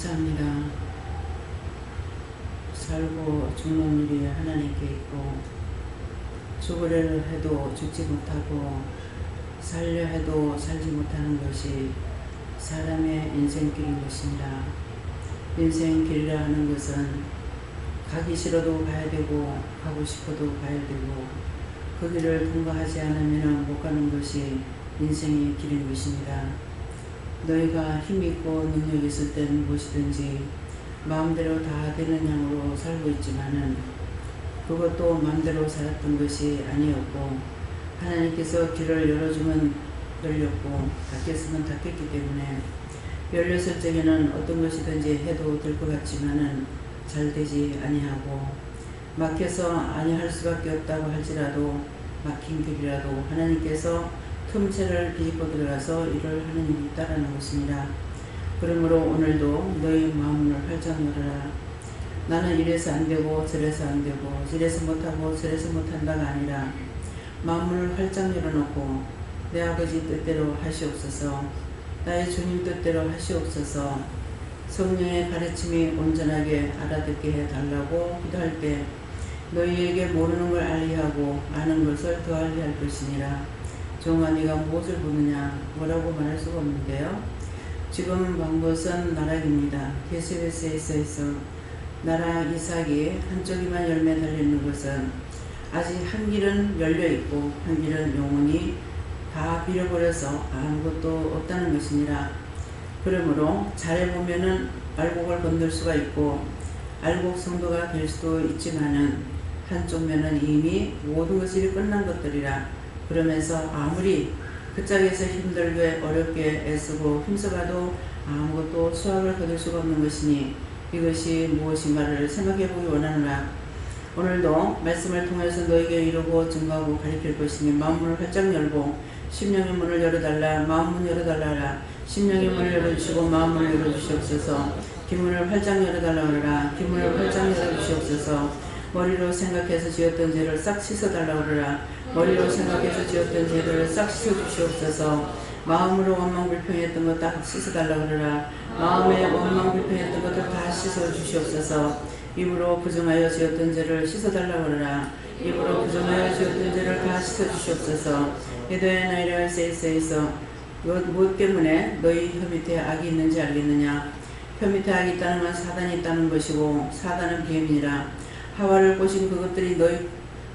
감사합니다. 살고 죽는 일이 하나님께 있고, 죽으려 해도 죽지 못하고 살려 해도 살지 못하는 것이 사람의 인생길인 것입니다. 인생길이라 하는 것은 가기 싫어도 가야 되고 가고 싶어도 가야 되고, 그 길을 통과하지 않으면 못 가는 것이 인생의 길인 것입니다. 너희가 힘있고 능력 있을 땐 무엇이든지 마음대로 다 되는 양으로 살고 있지만은 그것도 마음대로 살았던 것이 아니었고, 하나님께서 길을 열어주면 열렸고 닫혔으면 닫혔기 때문에 열렸을 적에는 어떤 것이든지 해도 될 것 같지만은 잘 되지 아니하고, 막혀서 아니할 수밖에 없다고 할지라도 막힌 길이라도 하나님께서 틈새를 비집어 들어가서 일을 하는 일이 있다라는 것입니다. 그러므로 오늘도 너희 마음을 활짝 열어라. 나는 이래서 안 되고 저래서 안 되고 저래서 못하고 저래서 못한다가 아니라 마음을 활짝 열어놓고 내 아버지 뜻대로 하시옵소서, 나의 주님 뜻대로 하시옵소서, 성령의 가르침이 온전하게 알아듣게 해달라고 기도할 때 너희에게 모르는 걸 알게 하고 아는 것을 더 알게 할 것이니라. 종아 네가 무엇을 보느냐 뭐라고 말할 수가 없는데요. 지금 본 것은 나락입니다. 게세베스에서 나락 이삭이 한쪽이만 열매 달려있는 것은 아직 한 길은 열려있고 한 길은 영혼이 다 빌어버려서 아무것도 없다는 것이니라. 그러므로 잘해보면은 알곡을 건들 수가 있고 알곡 성도가 될 수도 있지만은 한쪽 면은 이미 모든 것이 끝난 것들이라. 그러면서 아무리 그 짝에서 힘들게 어렵게 애쓰고 힘써봐도 아무것도 수확을 거둘 수가 없는 것이니 이것이 무엇인가를 생각해보기 원하노라. 오늘도 말씀을 통해서 너에게 이루고 증거하고 가르칠 것이니 마음문을 활짝 열고 심령의 문을 열어달라. 마음문 열어달라. 심령의 문을 열어주시고 마음문을 열어주시옵소서. 기문을 활짝 열어달라 그러라. 기문을 활짝 열어주시옵소서. 머리로 생각해서 지었던 죄를 싹 씻어달라 그러라. 머리로 생각해서 지었던 죄를 싹 씻어주시옵소서. 마음으로 원망불평했던 것 다 씻어달라 그러라. 마음에 원망불평했던 것들 다 씻어주시옵소서. 입으로 부정하여 지었던 죄를 씻어달라 그러라. 입으로 부정하여 지었던 죄를 다 씻어주시옵소서. 에도의 나이라 세이세이서 무엇 때문에 너희 혀 밑에 악이 있는지 알겠느냐? 혀 밑에 악이 있다는 건 사단이 있다는 것이고 사단은 비엠이니라. 하와를 꼬신 그것들이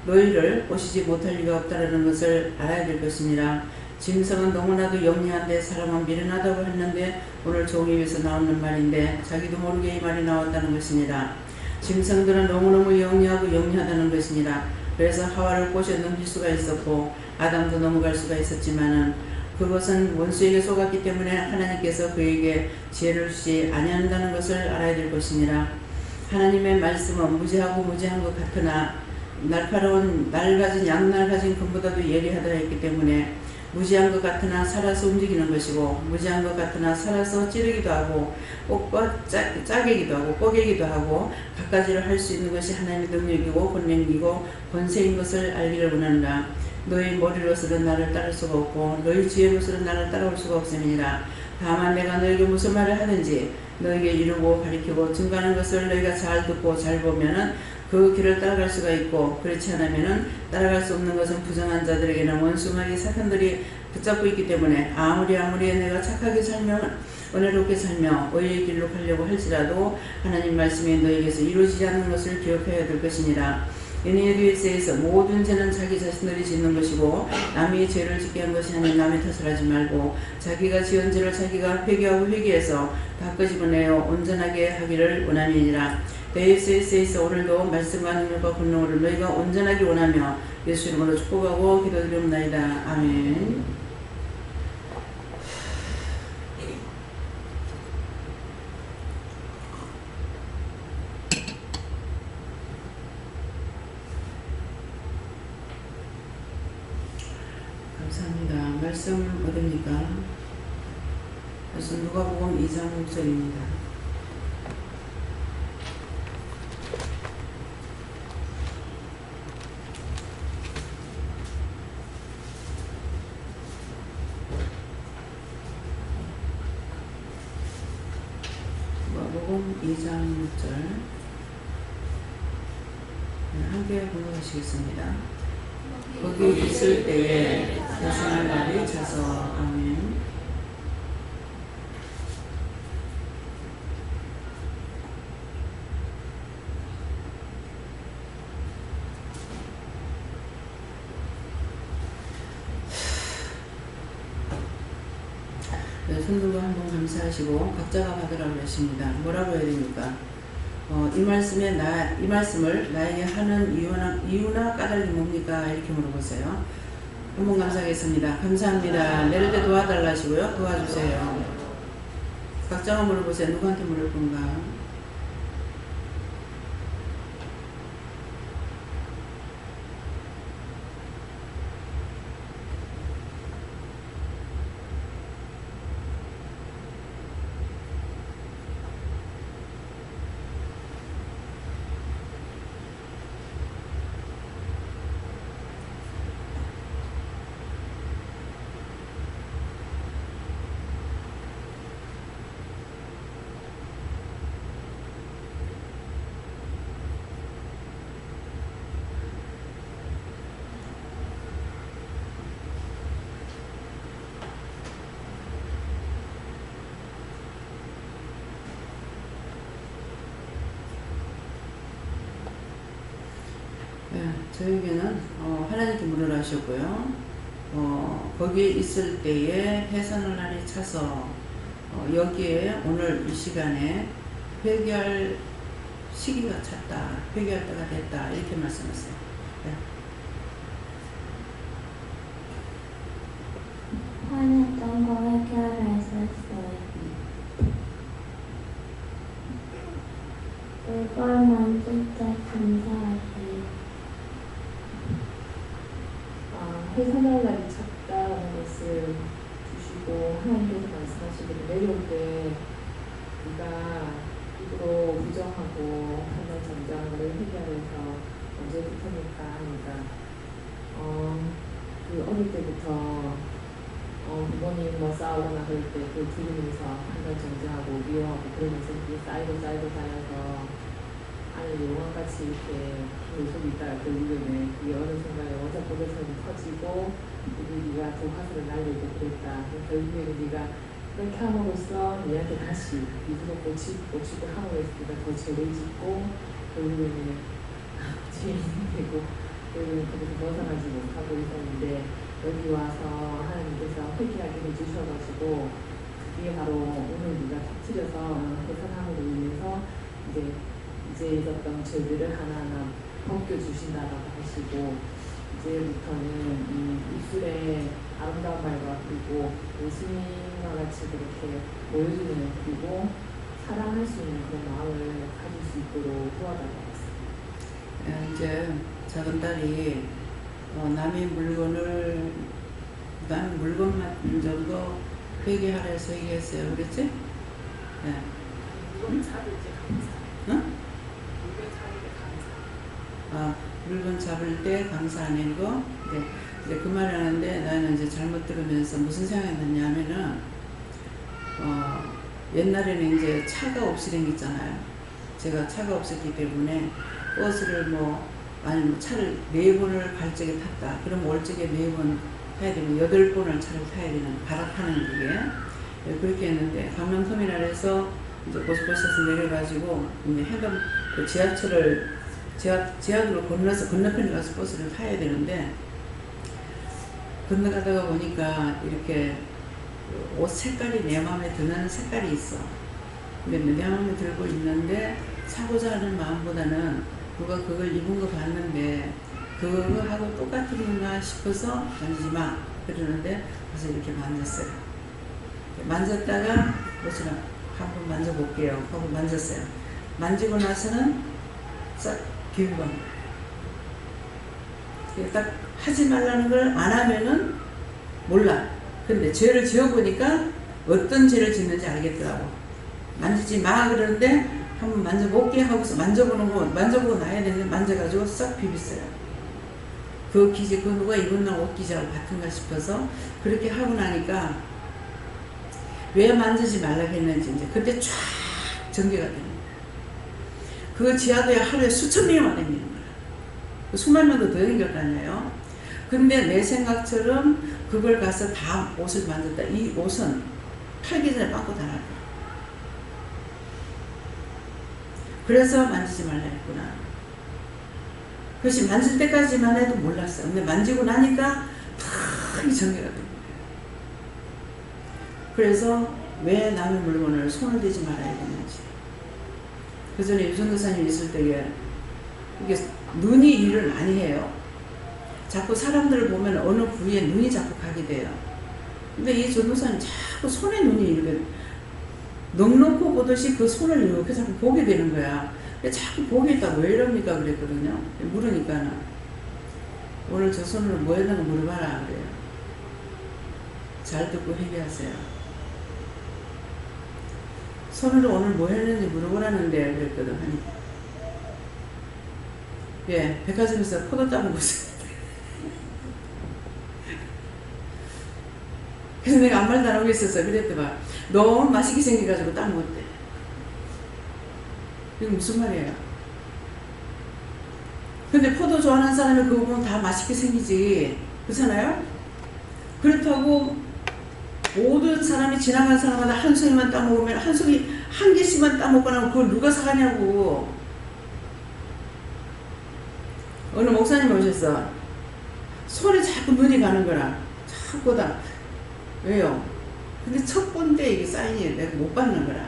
너희를 꼬시지 못할 리가 없다라는 것을 알아야 될 것이니라. 짐승은 너무나도 영리한데 사람은 미련하다고 했는데 오늘 종이 입에서 나오는 말인데 자기도 모르게 이 말이 나왔다는 것이니라. 짐승들은 너무너무 영리하고 영리하다는 것이니라. 그래서 하와를 꼬셔 넘길 수가 있었고 아담도 넘어갈 수가 있었지만은 그것은 원수에게 속았기 때문에 하나님께서 그에게 지혜를 주지 아니한다는 것을 알아야 될 것이니라. 하나님의 말씀은 무지하고 무지한 것 같으나 날카로운 날 가진 양날 가진 금보다도 예리하다 했기 때문에 무지한 것 같으나 살아서 움직이는 것이고 무지한 것 같으나 살아서 찌르기도 하고 짜기도 하고 꼬개기도 하고 갖가지를 할 수 있는 것이 하나님의 능력이고 권능이고 권세인 것을 알기를 원한다. 너희 머리로서는 나를 따를 수가 없고 너희 지혜로서는 나를 따라올 수가 없음이니라. 다만 내가 너에게 무슨 말을 하든지 너에게 이루고 가리키고 증거하는 것을 너희가 잘 듣고 잘 보면은 그 길을 따라갈 수가 있고, 그렇지 않으면은 따라갈 수 없는 것은 부정한 자들에게는 원수마귀 사탄들이 붙잡고 있기 때문에 아무리 내가 착하게 살며 은혜롭게 살며 의의 길로 가려고 할지라도 하나님 말씀이 너에게서 이루어지지 않는 것을 기억해야 될 것이니라. 에네드에서 모든 죄는 자기 자신들이 짓는 것이고 남이 죄를 짓게 한 것이 아닌 남의 탓을 하지 말고 자기가 지은 죄를 자기가 회개하고 회개해서 다 끄집어내어 온전하게 하기를 원함이니라. 데이스에서 오늘도 말씀과 능력과 권능으로 너희가 온전하게 원하며 예수 이름으로 축복하고 기도드리옵나이다. 아멘. 감사합니다. 말씀 어딥니까? 말씀 누가복음 2장 6절입니다. 누가복음 2장 6절 함께 공부하시겠습니다. 거기 있을 때에 대신할 날이 차서. 아멘. 네, 손들고 한번 감사하시고 각자가 받으라고 하십니다. 뭐라고 해야 됩니까? 이 말씀을 나에게 하는 이유나 까닭이 뭡니까? 이렇게 물어보세요. 한번 감사하겠습니다. 감사합니다. 내릴 때 도와달라 하시고요. 도와주세요. 각자가 물어보세요. 누구한테 물을 건가? 네, 저에게는 하나님께 물으라 하셨고요. 거기에 있을 때에 해산할 날이 차서 여기에 오늘 이 시간에 회개할 시기가 찼다. 회개할 때가 됐다. 이렇게 말씀하세요. 네. 화냈던 거 해결했었어요. 이걸만 진짜 감사하세요. 해산할 날이 찼다라는 것을 주시고 하나님께서 말씀하시기를 내려올 때 네가 입으로 부정하고 하는 전장을 회개하면서 언제부터니까 하니까 그 어릴 때부터 부모님 뭐 싸우거나 그럴 때 그 들으면서 한번 정죄하고 미워하고 그러면서 그게 쌓이고 쌓여서 안에 용왕같이 이렇게 속이 있다가 결국에는 그게 어느 순간에 원자폭에서는 터지고 네가 그 화살을 날리고 그랬다. 결국에는 네가 그렇게 함으로써 얘한테 다시 입으로 고치고 함으로써 네가 더 죄를 짓고 결국에는 죄인이 되고 결국에는 거기서 벗어나지 못하고 있었는데 여기 와서 하나님께서 회개하게 해주셔가지고 그게 바로 오늘 네가 터뜨려서 해산함으로 인해서 이제 있었던 죄들을 하나하나 벗겨주신다라고 하시고 이제부터는 이 입술에 아름다운 말과 그리고 예수님과 같이 그렇게 보여주는 그리고 사랑할 수 있는 그런 마음을 가질 수 있도록 도와달라고 했습니다. 이제 작은 딸이 남의 물건을 난 물건만 정도 회개하라 해서 얘기했어요. 그랬지? 네. 물건 잡을 때 감사. 응? 물건 잡을 때 감사. 물건 잡을 때 감사하는 거. 네. 이제 그 말을 하는데 나는 이제 잘못 들으면서 무슨 생각이 났냐면은 옛날에는 이제 차가 없이 다녔잖아요. 제가 차가 없었기 때문에 버스를 아니면 차를 4번을 갈 적에 탔다. 그럼 올 적에 4번 타야 되면 8번을 차를 타야 되는 갈아타는 그게 그렇게 했는데 강남터미널에서 이제 고속버스에서 내려가지고 이제 지하도로 건너서 건너편에 가서 버스를 타야 되는데 건너가다가 보니까 이렇게 옷 색깔이 내 마음에 드는 색깔이 있어. 근데 내 마음에 들고 있는데 사고자 하는 마음보다는 누가 그걸 입은 거 봤는데 그거하고 똑같은가 싶어서 만지지 마 그러는데 그래서 이렇게 만졌어요. 만졌다가 옷을 한번 만져볼게요 하고 만졌어요. 만지고 나서는 싹 비우고 딱 하지 말라는 걸 안 하면은 몰라. 근데 죄를 지어보니까 어떤 죄를 짓는지 알겠더라고. 만지지 마 그러는데 한번 만져볼게 하고서 만져보고 나야 되는데 만져가지고 싹 비비어요. 그 기재, 그 누가 입은 날 옷 기재하고 같은가 싶어서 그렇게 하고 나니까 왜 만지지 말라고 했는지 이제 그때 쫙 전개가 되는 거예요. 그 지하도에 하루에 수천 명이 와 다니는 거야. 수만 명도 더 댕길 거 아니에요. 근데 내 생각처럼 그걸 가서 다 옷을 만졌다. 이 옷은 팔기 전에 빠고 달아라. 그래서 만지지 말라 했구나. 그것이 만질 때까지만 해도 몰랐어. 근데 만지고 나니까 탁 정리가 된 거예요. 그래서 왜 남의 물건을 손을 대지 말아야 되는지. 그 전에 유전도사님 있을 때에 이게 눈이 일을 많이 해요. 자꾸 사람들을 보면 어느 부위에 눈이 자꾸 가게 돼요. 근데 이 전도사님 자꾸 손에 눈이 이렇게 넉넉히 보듯이 그 손을 이렇게 자꾸 보게 되는 거야. 자꾸 보게 있다고 왜 이럽니까 그랬거든요. 물으니까 오늘 저 손으로 뭐 했는가 물어봐라 그래요. 잘 듣고 회개하세요. 손으로 오늘 뭐 했는지 물어보라는데 그랬거든. 예, 백화점에서 포도 따먹고 있어요. 그래서 내가 아무 말도 안 하고 있었어. 그랬더니 너무 맛있게 생겨가지고 따먹었대. 이게 무슨 말이에요? 근데 포도 좋아하는 사람이 그거 보면 다 맛있게 생기지. 그렇잖아요? 그렇다고 모든 사람이 지나간 사람마다 한 송이만 따먹으면 한 송이 한 개씩만 따먹거나 그걸 누가 사가냐고. 어느 목사님 오셨어. 손에 자꾸 눈이 가는 거라. 자꾸 다. 왜요? 근데 첫 번째 이게 사인이 내가 못 받는 거라.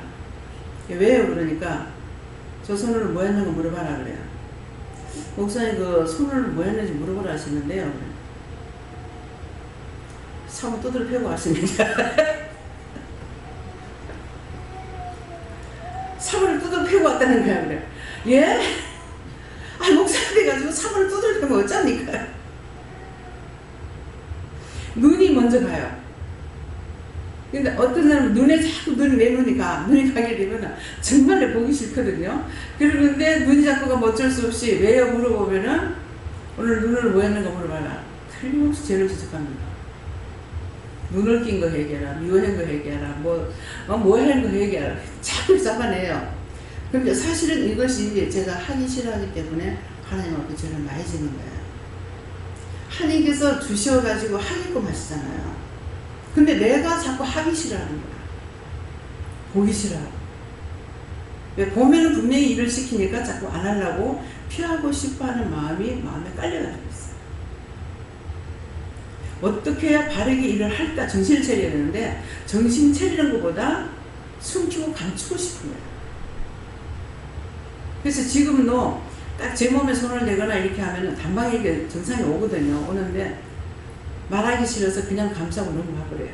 왜요? 그러니까 저 손으로 뭐 했는가 물어봐라 그래요. 목사님 그 손을 뭐 했는지 물어보라 하시는데요. 그래. 사고 두드려 패고 하시니까 사고를 두드려 패고 왔다는 거야. 그래. 예? 아 목사님 돼가지고 사고를 두드려 패면 어쩝니까? 눈이 먼저 가요. 근데 어떤 사람은 눈에 자꾸 눈이 눈이 가게 되면 정말 보기 싫거든요. 그러는데 눈이 자꾸 가면 어쩔 수 없이 왜요 물어보면은 오늘 눈을 뭐 했는가 물어봐라. 틀림없이 죄를 지적합니다. 눈을 낀 거 얘기해라. 미워한 거 얘기해라. 뭐 한 거 얘기해라. 자꾸 잡아내요. 근데 사실은 이것이 제가 하기 싫어하기 때문에 하나님 앞에 죄를 많이 짓는 거예요. 하나님께서 주셔가지고 하게끔 하시잖아요. 근데 내가 자꾸 하기 싫어하는 거야. 보기 싫어하고. 왜 보면은 분명히 일을 시키니까 자꾸 안 하려고 피하고 싶어 하는 마음이 마음에 깔려가지고 있어요. 어떻게 해야 바르게 일을 할까 정신을 차려야 되는데 정신 차리는 것보다 숨기고 감추고 싶은 거야. 그래서 지금도 딱 제 몸에 손을 대거나 이렇게 하면은 단방에 이렇게 정상이 오거든요. 오는데 말하기 싫어서 그냥 감싸고 넘어가 버려요.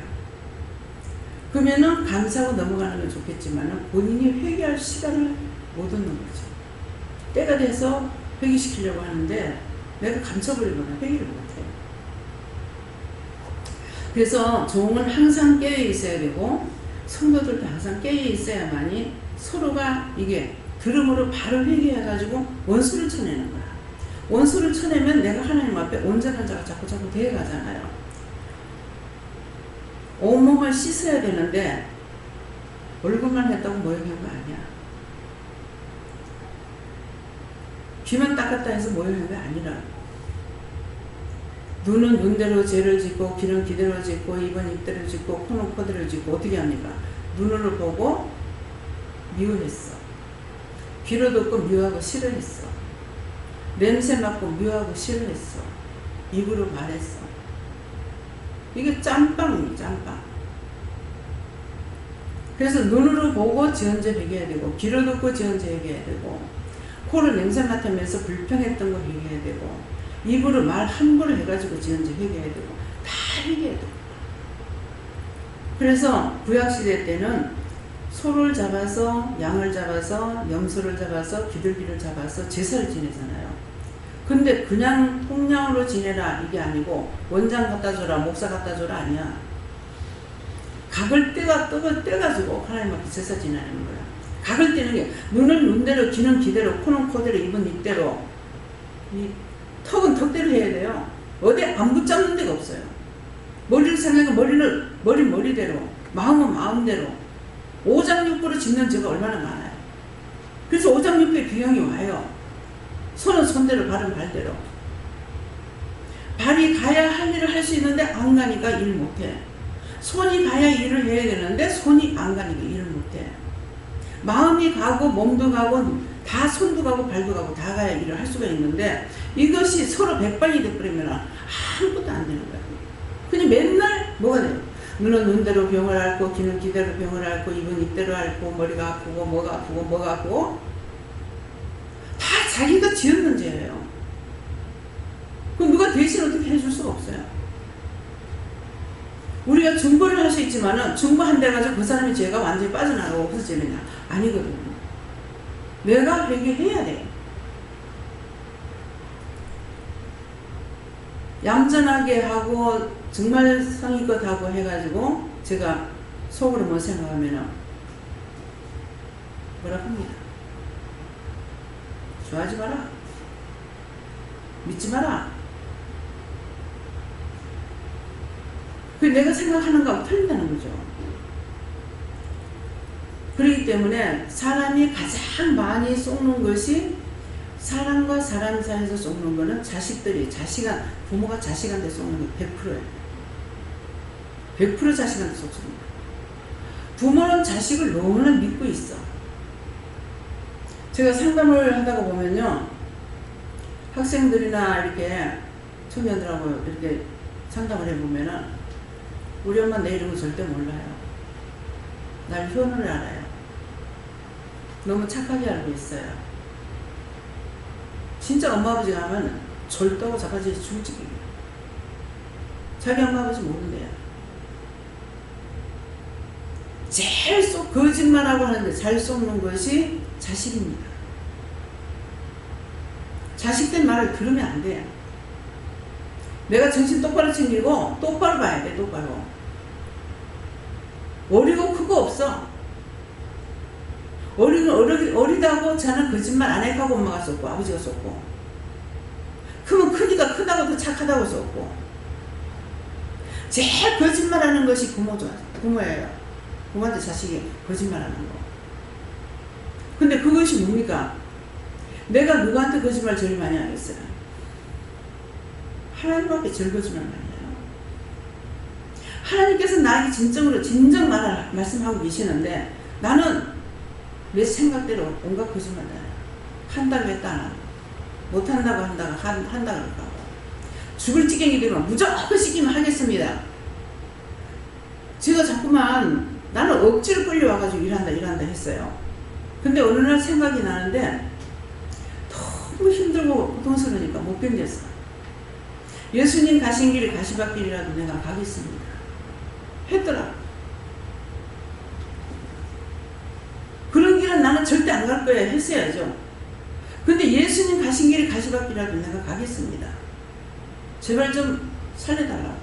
그러면은 감싸고 넘어가는 건 좋겠지만 본인이 회개할 시간을 못 얻는 거죠. 때가 돼서 회개시키려고 하는데 내가 감춰버리거나 회개를 못해요. 그래서 종은 항상 깨어 있어야 되고 성도들도 항상 깨어 있어야만이 서로가 이게 들음으로 바로 회개해가지고 원수를 쳐내는 거야. 원수를 쳐내면 내가 하나님 앞에 온전한 자가 자꾸 되어가잖아요. 온몸을 씻어야 되는데 얼굴만 했다고 모욕한 거 아니야. 귀만 닦았다 해서 모욕한 거 아니라. 눈은 눈대로 죄를 짓고 귀는 귀대로 짓고 입은 입대로 짓고 코는 코대로 짓고 어떻게 합니까? 눈으로 보고 미워했어. 귀로 듣고 미워하고 싫어했어. 냄새 맡고 미워하고 싫어했어. 입으로 말했어. 이게 짬빵이에요. 짬빵. 그래서 눈으로 보고 지언제 회개해야 되고 귀로 듣고 지언제 회개해야 되고 코로 냄새 맡으면서 불평했던 거 회개해야 되고 입으로 말 함부로 해가지고 지언제 회개해야 되고 다 회개해야 되고. 그래서 구약시대 때는 소를 잡아서 양을 잡아서 염소를 잡아서 비둘기를 잡아서 제사를 지내잖아요. 근데 그냥 통량으로 지내라 이게 아니고 원장 갖다 줘라 목사 갖다 줘라 아니야. 각을 떼가지고 하나님 앞에 제사 지내는 거야. 각을 떼는 게 눈은 눈대로 귀는 귀대로 코는 코대로 입은 입대로 이 턱은 턱대로 해야 돼요. 어디 안 붙잡는 데가 없어요. 머리를 생각하면 머리대로 마음은 마음대로 오장육부로 짓는 죄가 얼마나 많아요. 그래서 오장육부의 균형이 와요. 손은 손대로, 발은 발대로. 발이 가야 할 일을 할 수 있는데 안 가니까 일 못해. 손이 가야 일을 해야 되는데 손이 안 가니까 일을 못해. 마음이 가고 몸도 가고 다 손도 가고 발도 가고 다 가야 일을 할 수가 있는데 이것이 서로 백반이 돼버리면 아무것도 안 되는 거야. 그냥 맨날 뭐가 돼요? 눈은 눈대로 병을 앓고 귀는 귀대로 병을 앓고 입은 입대로 앓고 머리가 아프고 뭐가 아프고 뭐가 아프고 다 자기가 지은 문제예요. 그럼 누가 대신 어떻게 해줄 수가 없어요. 우리가 중보를 할 수 있지만은 중보한다 해가지고 그 사람의 죄가 완전히 빠져나가고 없어지느냐? 아니거든요. 내가 회개해야 돼. 얌전하게 하고 정말 성의껏 하고 해가지고 제가 속으로 뭐 생각하면은 뭐라 합니다. 좋아하지 마라. 믿지 마라. 그 내가 생각하는 거하고 틀린다는 거죠. 그렇기 때문에 사람이 가장 많이 속는 것이 사람과 사람 사이에서 속는 거는 자식들이, 부모가 자식한테 속는 게 100%예요. 100% 자식한테 속습니다. 부모는 자식을 너무나 믿고 있어. 제가 상담을 하다가 보면요. 학생들이나 이렇게 청년들하고 이렇게 상담을 해보면은 우리 엄마 내 이름은 절대 몰라요. 날 현우를 알아요. 너무 착하게 알고 있어요. 진짜 엄마 아버지가 하면 절도하고 자빠지 죽을 지경이에요. 자기 엄마 아버지 모른대요. 제일 거짓말하고 하는데 잘 속는 것이 자식입니다. 자식된 말을 들으면 안 돼요. 내가 정신 똑바로 챙기고 똑바로 봐야 돼. 똑바로. 어리고 크고 없어. 어리다고 저는 거짓말 안 해가고 엄마가 썼고 아버지가 썼고, 크면 크니까 크다고 더 착하다고 썼고. 제일 거짓말하는 것이 부모예요. 부모한테 자식이 거짓말하는 거. 근데 그것이 뭡니까? 내가 누구한테 거짓말 제일 많이 하겠어요? 하나님 앞에 제일 거짓말 많이 해요. 하나님께서 나에게 진정 말씀하고 계시는데 나는 내 생각대로 온갖 거짓말을 해요. 한다고 했다 안 하고, 못한다고 한다고 그럴까. 죽을 지경이 되면 무조건 시키면 하겠습니다. 제가 자꾸만 나는 억지로 끌려와가지고 일한다 했어요. 근데 어느 날 생각이 나는데 너무 힘들고 고통스러우니까 못 견뎠어. 예수님 가신 길이 가시밭길이라도 내가 가겠습니다 했더라. 그런 길은 나는 절대 안 갈 거야 했어야죠. 근데 예수님 가신 길이 가시밭길이라도 내가 가겠습니다. 제발 좀 살려달라.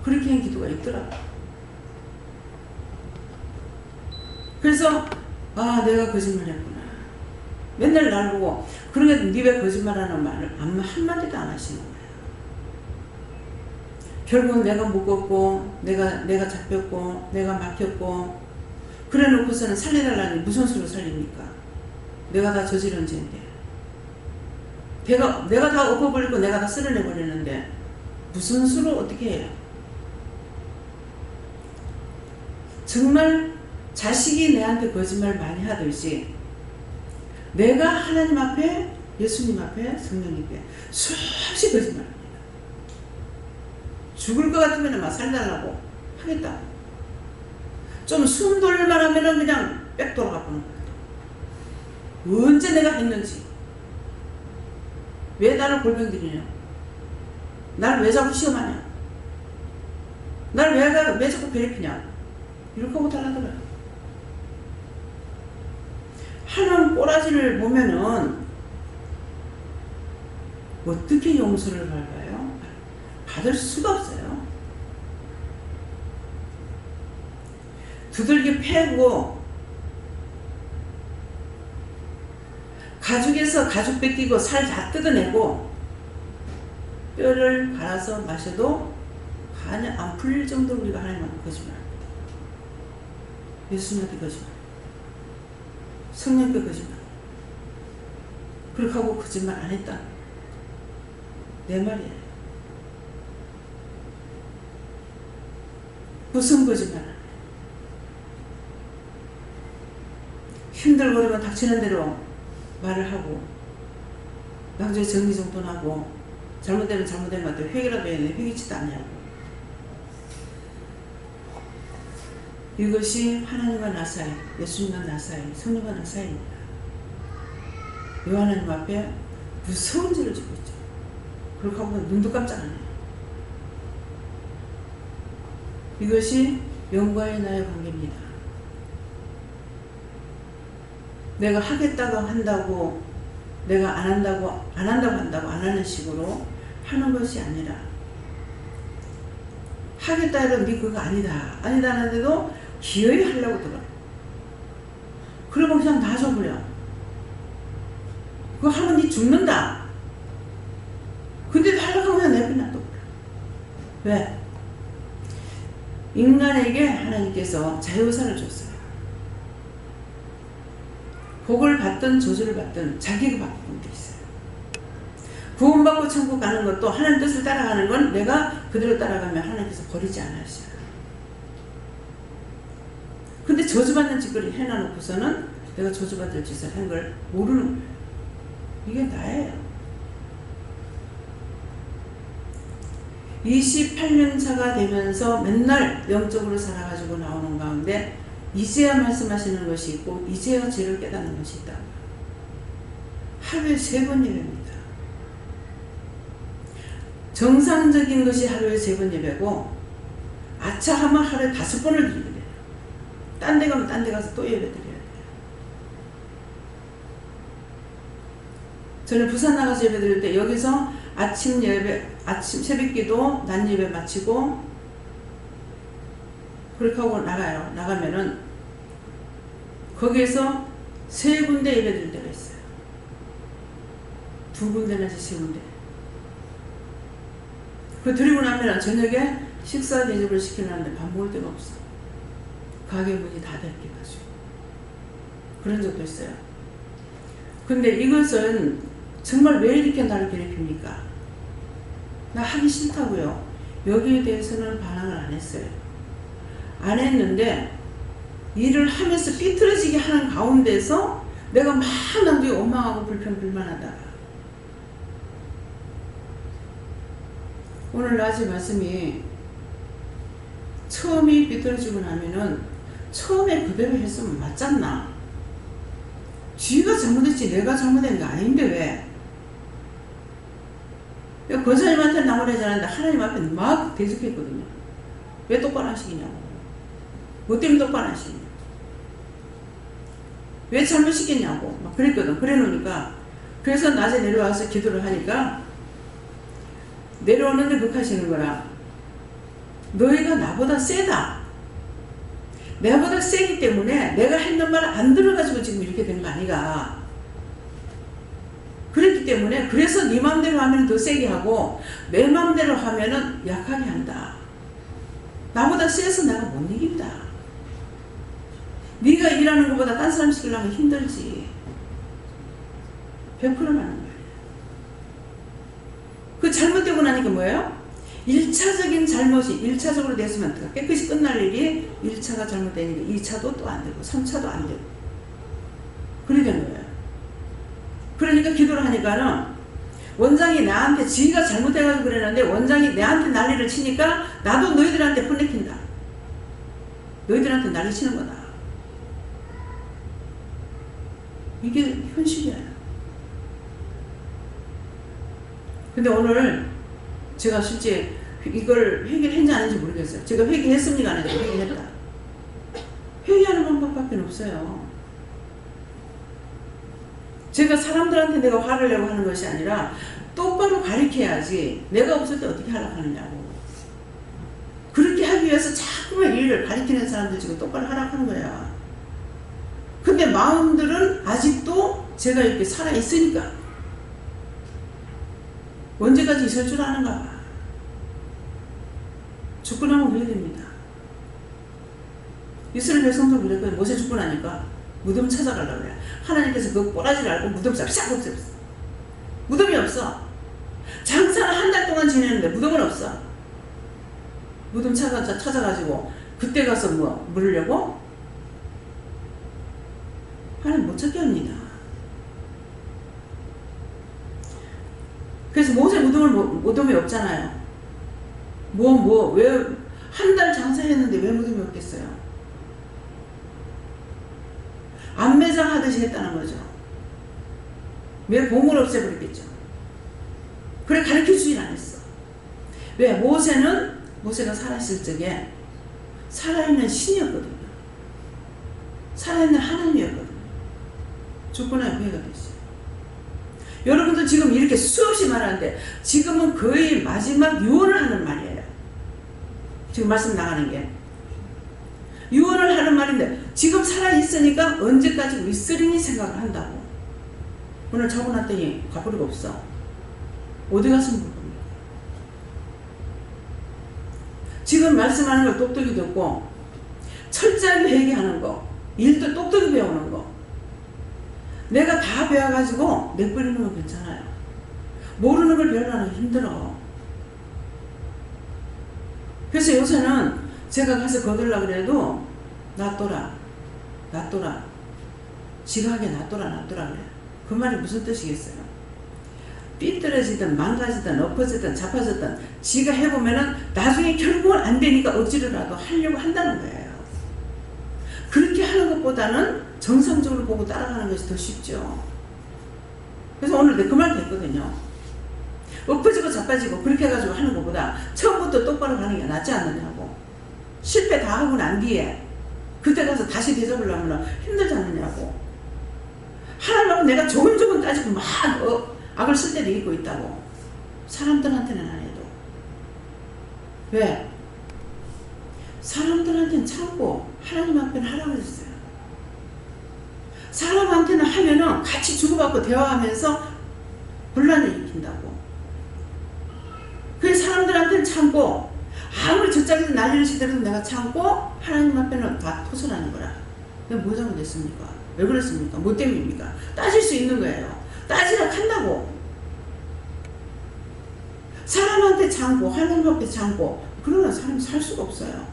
그렇게 한 기도가 있더라. 그래서 내가 거짓말했구나. 맨날 날 보고 그러게 니 왜 거짓말하는 말을 한마디도 안 하시는 거예요. 결국은 내가 묶었고 내가 잡혔고 내가 막혔고 그래 놓고서는 살려달라니 무슨 수로 살립니까? 내가 다 저지른 죄인데 내가 다 엎어버리고 내가 다 쓸어내버리는데 무슨 수로 어떻게 해요? 정말 자식이 내한테 거짓말 많이 하듯이 내가 하나님 앞에, 예수님 앞에, 성령님께 수없이 거짓말합니다. 죽을 것 같으면 막 살달라고 하겠다. 좀 숨 돌릴만 하면 그냥 빽 돌아가 보는 거예요. 언제 내가 했는지. 왜 나를 골병들이냐? 나를 왜 자꾸 시험하냐? 나를 왜 자꾸 괴롭히냐? 이렇게 하고 달라들어요. 하나님 꼬라지를 보면은 어떻게 용서를 받아요? 받을 수가 없어요. 두들겨 패고 가죽에서 가죽 뺏기고 살 다 뜯어내고 뼈를 갈아서 마셔도 간이 안 풀릴 정도로 우리가 하나님한테 거짓말합니다. 예수님한테 거짓말, 성령께 거짓말. 그렇게 하고 거짓말 안 했다. 내 말이에요. 무슨 거짓말 안 해. 힘들고 그러면 닥치는 대로 말을 하고 나중에 정리정돈하고 잘못되면 잘못된 것들 회개라도 해야 되는데 회개치도 않냐고. 이것이 하나님과 나 사이, 예수님과 나 사이, 성령과 나 사이입니다. 이 하나님 앞에 무서운 죄를 지고 있죠. 그렇게 하고 눈도 깜짝 안 해요. 이것이 영과의 나의 관계입니다. 내가 하겠다고 한다고, 내가 안 한다고 한다고 안 하는 식으로 하는 것이 아니라, 하겠다 해도 네 그거 아니다 하는데도 기어이 하려고 들어. 그러면 그냥 놔줘버려. 그거 하면 네 죽는다. 근데도 하려고 하면 내버려 놔둬. 왜? 인간에게 하나님께서 자유의사를 줬어요. 복을 받든 저주를 받든 자기가 바꾸는 게 있어요. 구원받고 천국 가는 것도 하나님 뜻을 따라가는 건 내가 그대로 따라가면 하나님께서 버리지 않으셔요. 근데 저주받는 짓거리 해놔놓고서는 내가 저주받을 짓을 한 걸 모르는 거예요. 이게 나예요. 28년 차가 되면서 맨날 영적으로 살아가지고 나오는 가운데 이제야 말씀하시는 것이 있고 이제야 죄를 깨닫는 것이 있다. 하루에 3번 예배입니다. 정상적인 것이 하루에 3번 예배고 아차 하면 하루에 5번을 드리게 돼요. 딴 데 가면 딴 데 가서 또 예배 드려야 돼요. 저는 부산 나가서 예배 드릴 때 여기서 아침 예배, 아침 새벽기도 낮 예배 마치고 그렇게 하고 나가요. 나가면은 거기에서 3군데 예배 드릴 때가 있어요. 2군데나 3군데. 그 드리고 나면 저녁에 식사 대접을 시키는데 밥 먹을 데가 없어. 가게 문이 다 닫혀가지고. 그런 적도 있어요. 근데 이것은 정말 왜 이렇게 나를 괴롭힙니까? 나 하기 싫다고요. 여기에 대해서는 반항을 안 했어요. 안 했는데 일을 하면서 삐뚤어지게 하는 가운데서 내가 막 나중에 원망하고 불평불만하다가 오늘 낮에 말씀이 처음이 삐뚤어지고 나면은 처음에 그대로 했으면 맞잖나. 쥐가 잘못했지 내가 잘못한 게 아닌데 왜? 권사님한테 나무래 잘하는데 하나님 앞에 막 대적했거든요. 왜 똑바로 하시겠냐고. 뭐 때문에 똑바로 하시냐. 왜 잘못시켰냐고 막 그랬거든. 그래 놓으니까 그래서 낮에 내려와서 기도를 하니까 내려오는데 극하시는 거라. 너희가 나보다 세다. 내보다 세기 때문에 내가 했는 말 안 들어가지고 지금 이렇게 된 거 아니가. 그랬기 때문에 그래서 네 마음대로 하면 더 세게 하고 내 마음대로 하면은 약하게 한다. 나보다 세서 내가 못 이긴다. 네가 일하는 것보다 딴 사람 시키려면 힘들지. 100%라는 말이야. 그 잘못되고 나니까 뭐예요? 1차적인 잘못이 1차적으로 됐으면 깨끗이 끝날 일이 1차가 잘못되니까 2차도 또 안 되고 3차도 안 되고 그렇게 된 거예요. 그러니까 기도를 하니까는 원장이 나한테 지가 잘못해가지고 그랬는데 원장이 내한테 난리를 치니까 나도 너희들한테 혼내킨다. 너희들한테 난리 치는 거다. 이게 현실이야. 근데 오늘 제가 실제 이걸 회개했는지 안 했는지 모르겠어요. 제가 회개했습니까? 안 했는지 회개했다. 회개하는 방법밖에 없어요. 제가 사람들한테 내가 화를 내고 하는 것이 아니라 똑바로 가르쳐야지 내가 없을 때 어떻게 하려고 하느냐고. 그렇게 하기 위해서 자꾸만 일을 가르치는 사람들 지금 똑바로 하라고 하는 거야. 근데 마음들은 아직도 제가 이렇게 살아있으니까 언제까지 있을 줄 아는가 봐. 죽고 나면 그래야 됩니다. 이스라엘 백성도 그랬거든요. 모세 죽고 나니까 무덤 찾아가려고 그래. 하나님께서 그 꼬라지를 알고 무덤 싹 없앴어. 무덤이 없어. 장사를 한 달 동안 지내는데 무덤은 없어. 무덤 찾아가지고 그때 가서 뭐 물으려고? 하나님 못 찾게 합니다. 그래서 모세 무덤이 없잖아요. 왜 한 달 장사했는데 왜 무덤이 없겠어요? 안매장 하듯이 했다는 거죠. 왜 봉을 없애버렸겠죠. 그래 가르쳐주진 않았어. 왜? 모세가 살았을 적에 살아있는 신이었거든요. 살아있는 하나님이었거든요. 죽고 나서 후회가 됐어요. 여러분도 지금 이렇게 수없이 말하는데 지금은 거의 마지막 유언을 하는 말이에요. 지금 말씀 나가는 게 유언을 하는 말인데 지금 살아있으니까 언제까지 있으리니 생각을 한다고. 오늘 자고 났더니 가버리가 없어. 어디 가서 물 겁니까? 지금 말씀하는 걸 똑똑히 듣고 철저하게 회개하는 거, 일도 똑똑히 배우는 거. 내가 다 배워가지고 내버리는 건 괜찮아요. 모르는 걸 배우려면 힘들어. 그래서 요새는 제가 가서 거들라 그래도 놔둬라 지각하게 놔둬라 그래. 그 말이 무슨 뜻이겠어요? 삐뚤어지든 망가지든 엎어지든 자빠졌든 지가 해보면은 나중에 결국은 안 되니까 억지로라도 하려고 한다는 거예요. 그렇게 하는 것보다는 정상적으로 보고 따라가는 것이 더 쉽죠. 그래서 오늘 내 그 말 됐거든요. 엎어지고 자빠지고 그렇게 해가지고 하는 것보다 처음부터 똑바로 가는 게 낫지 않느냐고. 실패 다 하고 난 뒤에 그때 가서 다시 되잡으려면 힘들지 않느냐고. 하나님하고 내가 조금조금 따지고 막 악을 쓸 때도 있고 있다고. 사람들한테는 안 해도. 왜? 사람들한테는 참고 하나님 앞에는 하라고 했어요. 사람한테는 하면은 같이 주고받고 대화하면서 분란을 일으킨다고. 그래서 사람들한테는 참고 아무리 저짝에서 난리를 치더라도 내가 참고 하나님 앞에는 다 토설하는 거라. 내가 뭐 잘못했습니까? 왜 그랬습니까? 뭐 때문입니까? 따질 수 있는 거예요. 따지라 한다고. 사람한테 참고 하나님 앞에 참고 그러면 사람이 살 수가 없어요.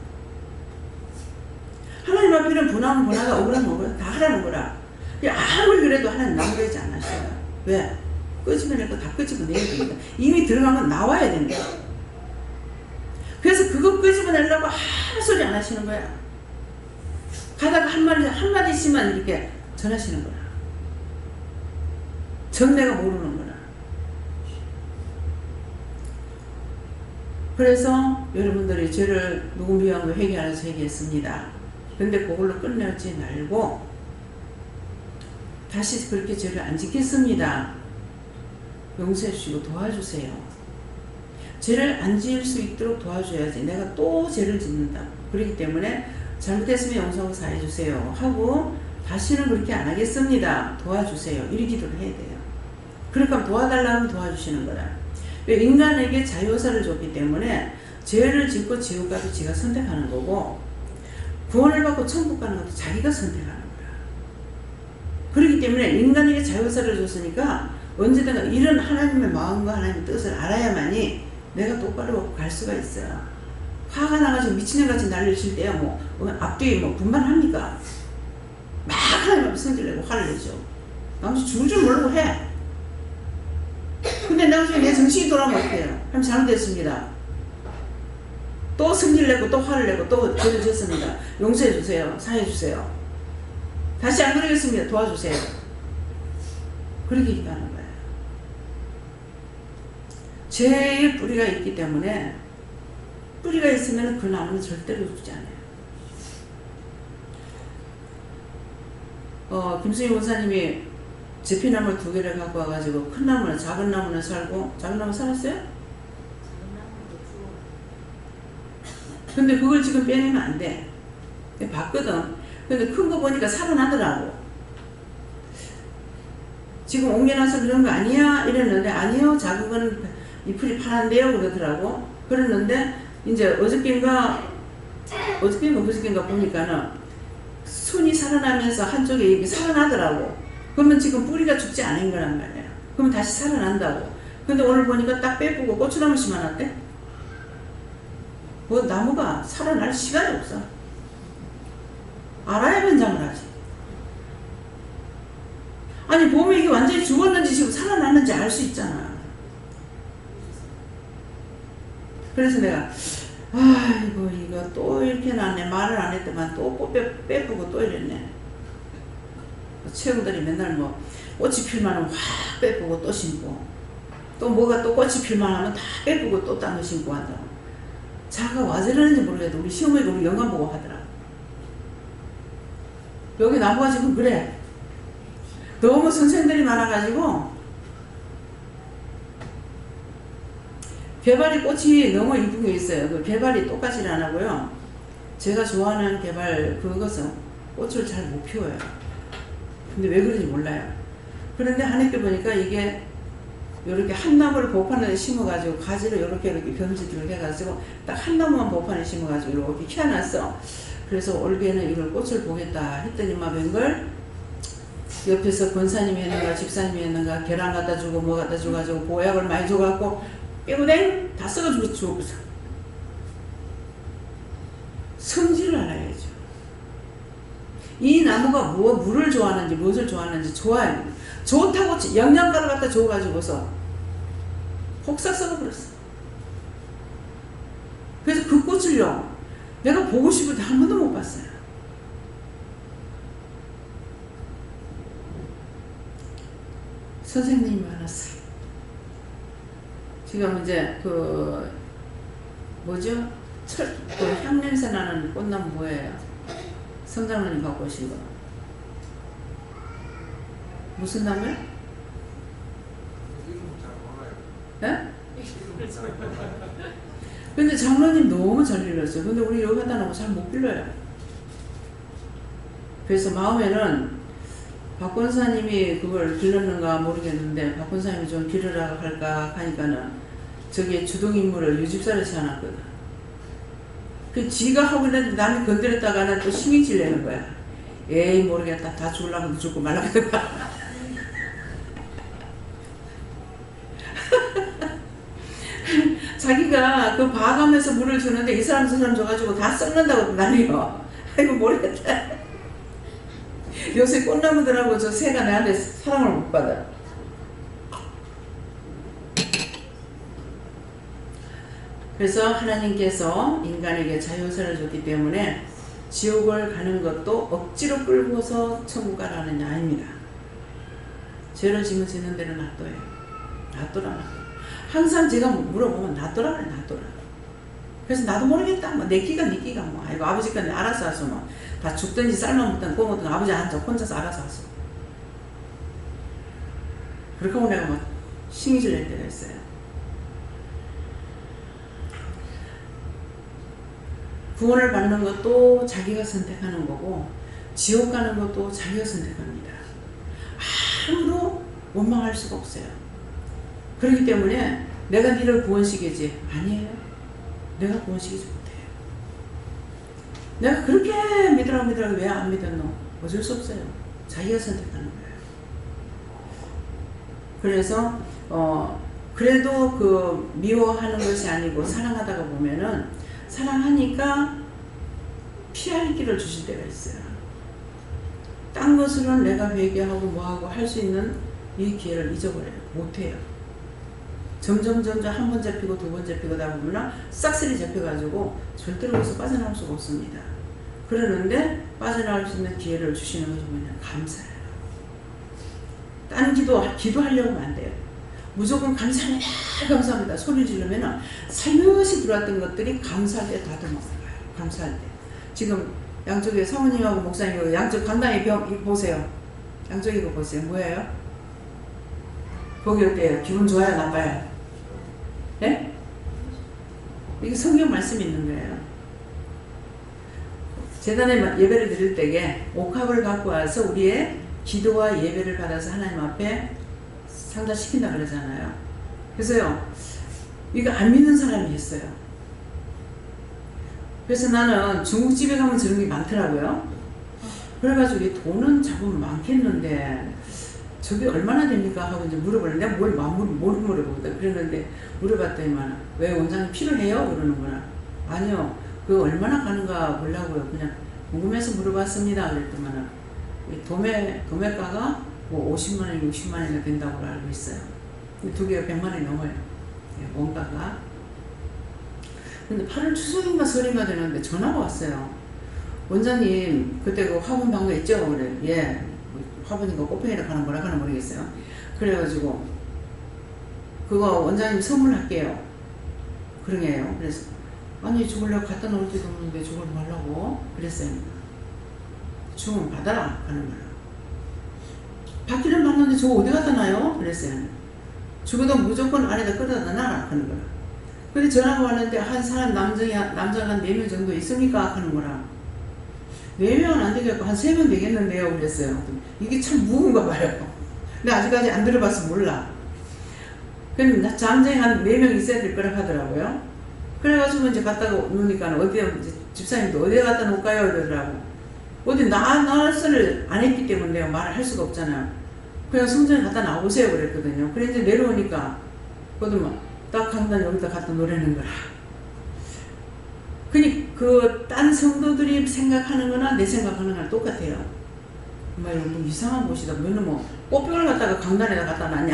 하나님 앞에는 분하면 분하다 억울하면 억울하다 다 하라는 거라. 아무리 그래도 하나님 나무라지 않으셔요. 왜? 끄집어낼 거 다 끄집어내야 됩니다. 이미 들어가면 나와야 된다. 그래서 그거 끄집어내려고 아무 소리 안 하시는 거야. 가다가 한마디씩만 이렇게 전하시는 거야. 전내가 모르는 거라. 그래서 여러분들이 죄를 누구 위한 거 회개하면서 회개했습니다. 근데 그걸로 끝내지 말고 다시 그렇게 죄를 안 짓겠습니다. 용서해 주시고 도와주세요. 죄를 안 지을 수 있도록 도와줘야지. 내가 또 죄를 짓는다. 그렇기 때문에 잘못했으면 용서하고 사해 주세요 하고 다시는 그렇게 안 하겠습니다. 도와주세요. 이렇게 기도를 해야 돼요. 그러니까 도와달라고 도와주시는 거라. 왜? 인간에게 자유의사를 줬기 때문에 죄를 짓고 지옥 가도 지가 선택하는 거고 구원을 받고 천국 가는 것도 자기가 선택하는 거야. 그렇기 때문에 인간에게 자유의사를 줬으니까 언제든가 이런 하나님의 마음과 하나님의 뜻을 알아야만이 내가 똑바로 갈 수가 있어요. 화가 나가지고 미친년같이 난리를 칠 때야 뭐 앞뒤에 뭐 분반합니까? 막 하나님 앞에 성질내고 화를 내죠. 나머지 죽을 줄 모르고 해. 근데 나중에 내 정신이 돌아오면 어떡해요? 하면 잘못됐습니다. 또 성질내고 또 화를 내고 또 죄를 졌습니다. 용서해주세요. 사해주세요. 다시 안 그러겠습니다. 도와주세요. 그렇게 기도하는 거예요. 죄의 뿌리가 있기 때문에 뿌리가 있으면 그 나무는 절대로 죽지 않아요. 김수희 원사님이 제피나무 2개를 갖고 와가지고 큰 나무는 작은 나무는 살고 작은 나무 살았어요? 근데 그걸 지금 빼내면 안 돼. 봤거든. 근데 큰 거 보니까 살아나더라고. 지금 옮겨놔서 그런 거 아니야? 이랬는데 아니요. 작은 건 잎이 파란데요. 그러더라고. 그랬는데 이제 어저께인가 보니까는 순이 살아나면서 한쪽에 잎이 살아나더라고. 그러면 지금 뿌리가 죽지 않은 거란 말이에요. 그러면 다시 살아난다고. 근데 오늘 보니까 딱 빼보고 고추나무 심어놨대. 뭐 나무가 살아날 시간이 없어. 알아야 변장을 하지. 아니 보면 이게 완전히 죽었는지 지금 살아났는지 알 수 있잖아. 그래서 내가 아이고 이거 또 이렇게 나네. 말을 안 했더만 또 빼쁘고 또 이랬네. 체험들이 맨날 뭐 꽃이 필만 하면 확 빼쁘고 또 심고, 또 뭐가 또 꽃이 필만 하면 다 빼쁘고 또 딴 거 심고 한다고. 자가 와저러는지 모르겠다. 우리 시어머니가 우리 영감 보고 하더라. 여기 나무가 지금 그래. 너무 선생들이 많아가지고 개발이 꽃이 너무 이쁜 게 있어요. 그 개발이 똑같이는 안 하고요. 제가 좋아하는 개발 그것은 꽃을 잘 못 피워요. 근데 왜 그런지 몰라요. 그런데 하늘께 보니까 이게 이렇게 한 나무를 복판에 심어가지고 가지를 이렇게 겸지들 해가지고 딱 한 나무만 복판에 심어가지고 이렇게 키워놨어. 그래서 올해는 이걸 꽃을 보겠다 했더니만 웬걸 옆에서 권사님이 했는가 집사님이 했는가 계란 갖다 주고 뭐 갖다 줘가지고 보약을 많이 줘갖고 깨부댕 다 썩어주고 주고서 성질을 알아야죠. 이 나무가 물을 좋아하는지 무엇을 좋아하는지 좋아요. 좋다고 영양가를 갖다 줘가지고서 폭삭 썩어버렸어. 그래서 그 꽃을요 내가 보고 싶을 때 한 번도 못 봤어요. 선생님이 많았어요. 지금 이제 그 뭐죠? 그 향냄새 나는 꽃나무 뭐예요? 성장로님 갖고 오신 거 무슨 나무요? 예? 근데 장로님 너무 잘 빌렸어요. 근데 우리 여기 하다 놓고 잘 못 빌려요. 그래서 마음에는 박 권사님이 그걸 빌렸는가 모르겠는데 박 권사님이 좀 빌으라고 할까 하니까는 저기에 주동인물을 유집사를 채워놨거든. 그 지가 하고 있는데 남이 건드렸다가는 또 신경질 내는 거야. 에이 모르겠다. 다 죽으려고 죽고 말라고 했다. 자기가 그 봐가면서 물을 주는데 이 사람 저 사람 줘가지고 다 썩는다고 난리요. 아이고 모르겠다. 요새 꽃나무들하고 저 새가 나한테 사랑을 못 받아. 그래서 하나님께서 인간에게 자유선을 줬기 때문에 지옥을 가는 것도 억지로 끌고서 천국 가라는 게 아닙니다. 죄를 지면 지는 대로 놔둬요. 놔둬라. 항상 제가 물어보면 놔둬라 그래. 놔둬라. 그래서 나도 모르겠다. 뭐 내 끼가 네 끼가 뭐. 아이고 아버지가 알아서 하소 뭐. 다 죽든지 삶아먹든 구워먹든 아버지 혼자서 알아서 하소. 그렇게 하고 내가 뭐 신기질 낼 때가 있어요. 구원을 받는 것도 자기가 선택하는 거고 지옥 가는 것도 자기가 선택합니다. 아무도 원망할 수가 없어요. 그렇기 때문에 내가 니를 구원시키지 아니에요. 내가 구원시키지 못해요. 내가 그렇게 믿으라고 왜 안 믿었노? 어쩔 수 없어요. 자기가 선택하는 거예요. 그래서 그래도 그 미워하는 것이 아니고 사랑하다가 보면은 사랑하니까 피할 길을 주실 때가 있어요. 딴 것으로는 내가 회개하고 뭐하고 할 수 있는 이 기회를 잊어버려요. 못해요. 점점 한 번 잡히고 두 번 잡히고 다 보면 싹쓸이 잡혀가지고 절대로 여기서 빠져나올 수가 없습니다. 그러는데 빠져나올 수 있는 기회를 주시는 것이 뭐냐? 감사해요. 딴 기도하려고 하면 안 돼요. 무조건 감사합니다. 감사합니다. 소리 지르면 살며시 들어왔던 것들이 감사할 때 다듬어가요. 감사할 때. 지금 양쪽에 사모님하고 목사님하고 양쪽 강당에 보세요. 양쪽에 이거 보세요. 뭐예요? 거기 어때요? 기분 좋아요? 나빠요? 네? 이게 성경 말씀이 있는 거예요. 재단에 예배를 드릴 때에 옥합을 갖고 와서 우리의 기도와 예배를 받아서 하나님 앞에 상달시킨다 그러잖아요. 그래서요, 이거 안 믿는 사람이 있어요. 그래서 나는 중국집에 가면 저런 게 많더라고요. 그래가지고 돈은 잡으면 많겠는데 저게 얼마나 됩니까? 하고 이제 물어보는데 내가 뭘 물어보거든. 그랬는데 물어봤더니만 왜 원장님 필요해요? 그러는 거야. 아니요. 그 얼마나 가는가 보려고요. 그냥 궁금해서 물어봤습니다. 그랬더니만 도매가가 뭐 50만 원, 60만 원이나 된다고 알고 있어요. 두 개가 100만 원이 넘어요. 원가가. 근데 8월 추석인가 설인가 되는데 전화가 왔어요. 원장님 그때 그 화분 방거 있죠? 그래. 예. 화분인가 꽃팽이라 가는 뭐라 하나 모르겠어요. 그래가지고 그거 원장님 선물할게요. 그러게요. 그래서 아니 저걸 내가 갖다 놓을 때도 없는데 저걸 말라고 그랬어요. 주문 받아라 하는 거야. 받기는 받는데 저거 어디 갖다 놔요? 그랬어요. 죽어도 무조건 안에다 끌어다 놔라 하는 거야. 근데 전화가 왔는데 한 사람 남자가 한 4명 정도 있습니까? 하는 거라. 4명은 안 되겠고 한 3명 되겠는데요. 그랬어요. 이게 참 무거운가 봐요. 근데 아직까지 안 들어봐서 몰라. 근데 잠정이 한 4명 있어야 될 거라 하더라고요. 그래가지고 이제 갖다가 놓으니까 이제 집사님도 어디에 갖다 놓을까요? 이러더라고. 어디 나서를 안 했기 때문에 내가 말을 할 수가 없잖아요. 그냥 성전에 갖다 놔보세요. 그랬거든요. 그래 이제 내려오니까 그것도 딱 강단 여기다 갖다 놓으라는 거라. 딴 성도들이 생각하는 거나 내 생각하는 거랑 똑같아요. 정말 뭐 이상한 곳이다. 너는 뭐 꽃병을 갖다가 강단에다 갖다 놨냐.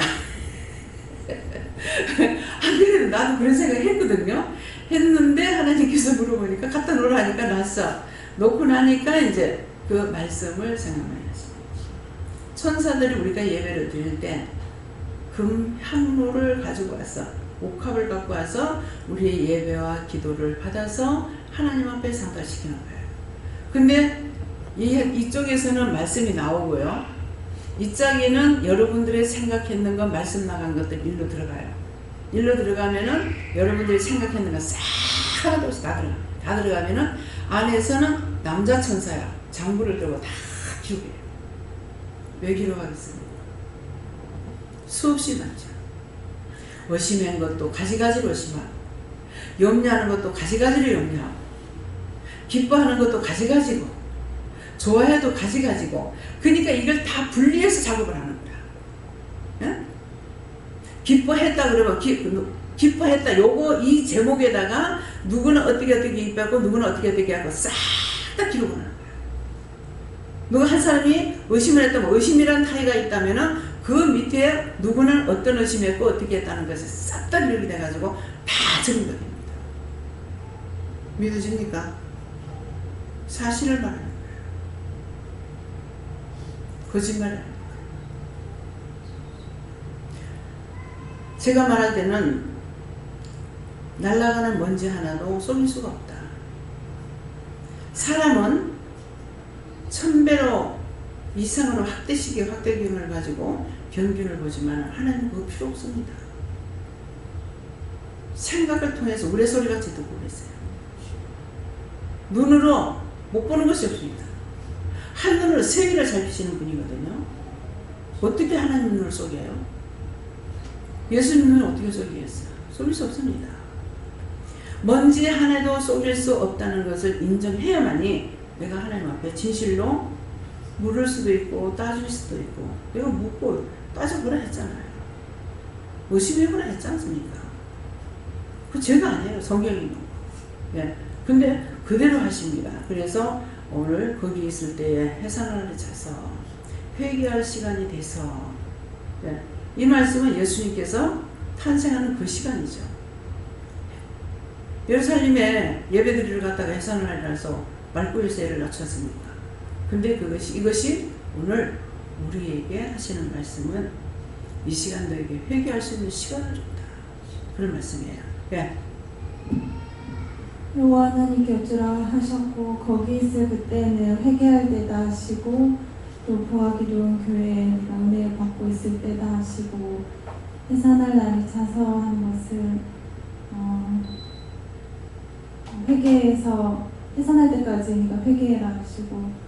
안 그래도 나도 그런 생각을 했거든요. 했는데 하나님께서 물어보니까 갖다 놓으라 하니까 놨어. 놓고 나니까 이제 그 말씀을 생각해야지. 천사들이 우리가 예배를 드릴 때 금 향로를 가지고 왔어. 옥합을 갖고 와서 우리의 예배와 기도를 받아서 하나님 앞에 상달시키는 거예요. 근데 이쪽에서는 말씀이 나오고요. 이쪽에는 여러분들이 생각했는 거 말씀 나간 것들 일로 들어가요. 일로 들어가면은 여러분들이 생각했는 거 싹 하나도 없이 다 들어가면은 안에서는 남자 천사야. 장부를 들고 다 기록해요. 왜 기록하겠습니까? 수없이 많죠. 의심한 것도 가지가지로 의심하고, 염려하는 것도 가지가지로 염려하고, 기뻐하는 것도 가지가지고, 좋아해도 가지가지고. 그러니까 이걸 다 분리해서 작업을 하는 거야. 예? 기뻐했다 그러면 기뻐했다. 이 제목에다가 누구는 어떻게 기뻐하고 누구는 어떻게 하고 싹 다 기록을 하는 거야. 누가 한 사람이 의심을 했다면 의심이라는 타이가 있다면은 그 밑에 누구는 어떤 의심했고 어떻게 했다는 것을 싹 다 기록이 돼가지고 다 적은 겁니다. 믿으십니까? 사실을 말하는 거예요. 거짓말을 합니다. 제가 말할 때는 날아가는 먼지 하나도 쏠릴 수가 없다. 사람은 1000배로 이상으로 확대식의 확대균을 가지고 병균을 보지만 하나님은 그거 필요 없습니다. 생각을 통해서 우레소리같이 듣고 그랬어요. 눈으로 못 보는 것이 없습니다. 한눈으로 세계를 살피시는 분이거든요. 어떻게 하나님 눈을 속여요? 예수님 눈을 어떻게 속이겠어요? 속일 수 없습니다. 먼지 하나도 속일 수 없다는 것을 인정해야만이 내가 하나님 앞에 진실로 물을 수도 있고 따질 수도 있고, 내가 묻고 따져보라 했잖아요. 의심해보라 했지 않습니까? 그 제가 아니에요. 성경이고. 예. 근데 그대로 하십니다. 그래서 오늘 거기 있을 때에 해산하를 차서 회개할 시간이 돼서, 예. 이 말씀은 예수님께서 탄생하는 그 시간이죠. 예루살렘에 예배드리러 갔다가 해산하리라서 말구일세를 낮췄습니다. 근데 이것이 오늘 우리에게 하시는 말씀은 이 시간 너에게 회개할 수 있는 시간을 줬다. 그런 말씀이에요. 예. 여호와 하나님께 어찌라 하셨고 거기 있을 그때는 회개할 때다 하시고 또 보아 기도원 교회에 은혜를 받고 있을 때다 하시고 해산할 날이 차서 한 것을 회개해서 해산할 때까지 그러니까 회개해라 하시고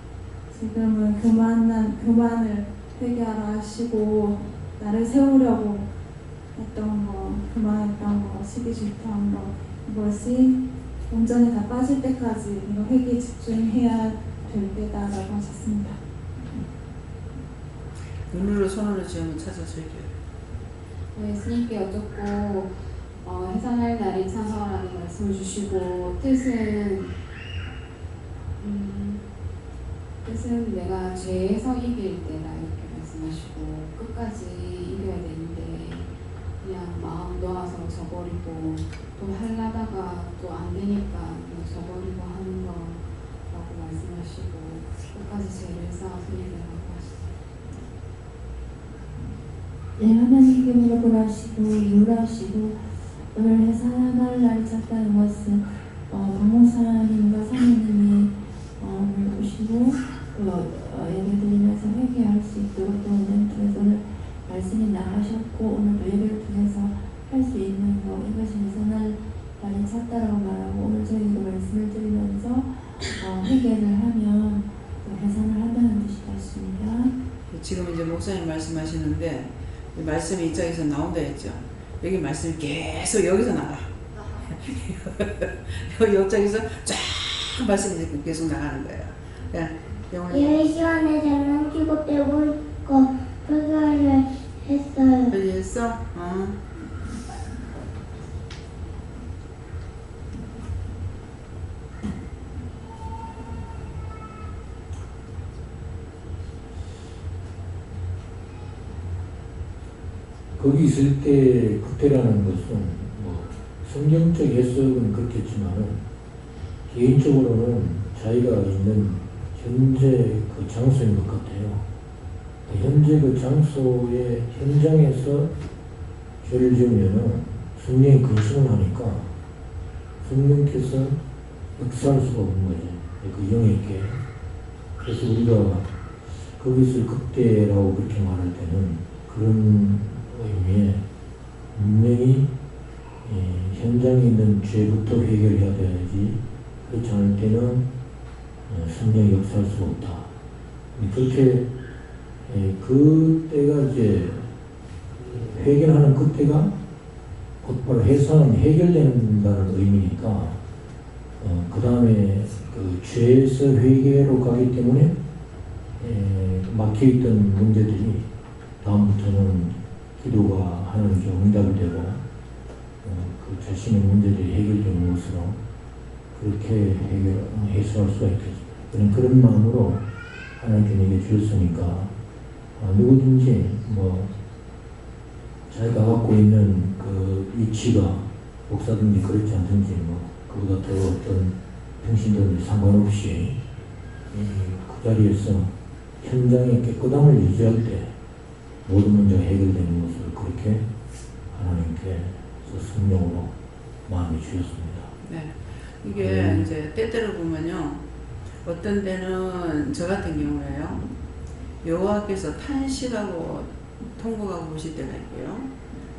지금은 교만을 회개하라 하시고 나를 세우려고 했던 거, 교만했던 거, 시기 질투한 거 이것이 온전히 다 빠질 때까지 이거 회개에 집중해야 될 때다라고 하셨습니다. 눈으로 손으로 지으면 찾아서 얘기해요. 예수님께 여쭙고 해산할 날이 찬성하라는 말씀을 주시고 뜻은 내가 죄에서 이길 때다 이렇게 말씀하시고 끝까지 이겨야 되는데 그냥 마음 놓아서 저버리고 또 하려다가 또 안 되니까 저버리고 하는 거라고 말씀하시고 끝까지 죄를 쌓아서 이기라고 하시죠. 네, 하나님께 물어보라시고 이유라시고 오늘 해산할 날이 찼다는 것은 박목사님과 사모님이 오늘 오시고 예배드리면서 회개할 수 있도록 또 오늘 통해서 오늘 말씀이 나가셨고 오늘도 예배를 통해서 할 수 있는 거 이것이 해산할 날이 찼다라고 말하고 오늘 저희도 말씀을 드리면서 회개를 하면 또 해산을 한다는 뜻이 같습니다. 지금 이제 목사님 말씀하시는데 이 말씀이 이쪽에서 나온다 했죠. 여기 말씀이 계속 여기서 나가. 여기서 쫙 말씀이 계속 나가는 거예요. 그러니까 예배 시간에 장난치고 떼볼 거 표결을 했어요. 이해했어? 거기 있을 때 그때라는 것은 뭐 성경적 해석은 그렇겠지만은 개인적으로는 자기가 있는 현재 그 장소인 것 같아요. 현재 그 장소의 현장에서 죄를 지으면은 성령이 근심을 하니까 성령께서 역사할 수가 없는 거죠. 그 영에게. 그래서 우리가 거기서 그때라고 그렇게 말할 때는 그런 의미에 분명히 현장에 있는 죄부터 해결해야 돼야지 그렇지 않을 때는 성령이 역사할 수가 없다. 그렇게 그때가 이제 해결하는 그때가 곧바로 해산은 해결된다는 의미니까 그 다음에 그 죄에서 회개로 가기 때문에 막혀있던 문제들이 다음부터는 기도가 하나님께 응답이 되고 그 자신의 문제들이 해결되는 것으로 그렇게 해소할 수가 있겠습니다. 그런 마음으로 하나님께 내게 주셨으니까 누구든지 뭐 자기가 갖고 있는 그 위치가 목사든지 그렇지 않든지 뭐 그보다 더 어떤 평신도든지 상관없이 그 자리에서 현장의 깨끗함을 유지할 때 모든 문제가 해결되는 것을 그렇게 하나님께서 성령으로 마음이 주셨습니다. 네. 이게 이제 때때로 보면요. 어떤 때는 저 같은 경우에요. 여호와께서 탄식하고 통곡하고 보실 때가 있고요.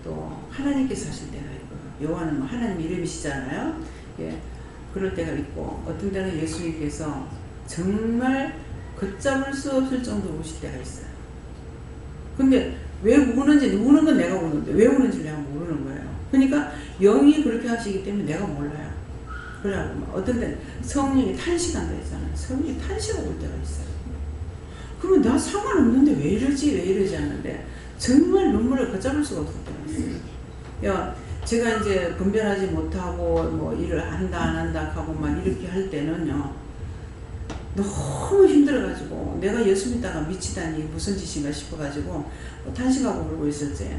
또 하나님께서 하실 때가 있고요. 여호와는 하나님 이름이시잖아요. 예. 그럴 때가 있고 어떤 때는 예수님께서 정말 걷잡을 수 없을 정도로 오실 때가 있어요. 근데 왜 우는지, 우는 건 내가 우는데 왜 우는지 내가 모르는 거예요. 그러니까 영이 그렇게 하시기 때문에 내가 몰라요. 그래갖고 어떤 때는 성령이 탄식한다 했잖아요. 성령이 탄식하고 올 때가 있어요. 그러면 나 상관없는데 왜 이러지 하는데 정말 눈물을 걷잡을 수가 없을 때가 있어요. 야, 제가 이제 분별하지 못하고 뭐 일을 한다 안 한다 하고 막 이렇게 할 때는요. 너무 힘들어가지고 내가 예수 믿다가 미치다니 무슨 짓인가 싶어가지고 탄식하고 그러고 있었지.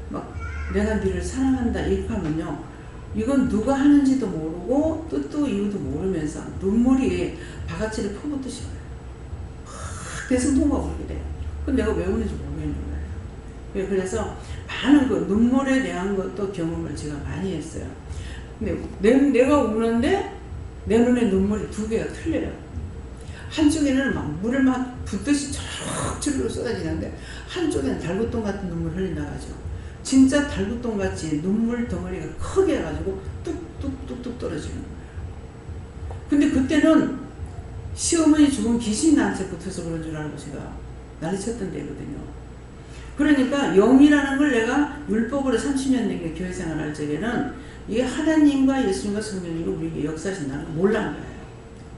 막 내가 너를 사랑한다 이렇게 하면요. 이건 누가 하는지도 모르고 뜻도 이유도 모르면서 눈물이 바가지를 퍼붓듯이 와요. 대승통과가 오게 돼요. 그건 내가 왜 우는지 모르겠는 거예요. 그래서 많은 그 눈물에 대한 것도 경험을 제가 많이 했어요. 근데 내가 우는데 내 눈에 눈물이 두 개가 틀려요. 한쪽에는 막 물을 막 붓듯이 저럭저럭 쏟아지는데 한쪽에는 달구똥 같은 눈물 흘린다가죠. 진짜 달구똥 같이 눈물 덩어리가 크게 해가지고 뚝뚝뚝뚝 떨어지는 거예요. 근데 그때는 시어머니 죽은 귀신이 나한테 붙어서 그런 줄 알고 제가 난리쳤던 때거든요. 그러니까 영이라는 걸 내가 율법으로 30년 넘게 교회 생활할 적에는 이게 하나님과 예수님과 성령님이 우리에게 역사하신다는 걸 몰랐는 거예요.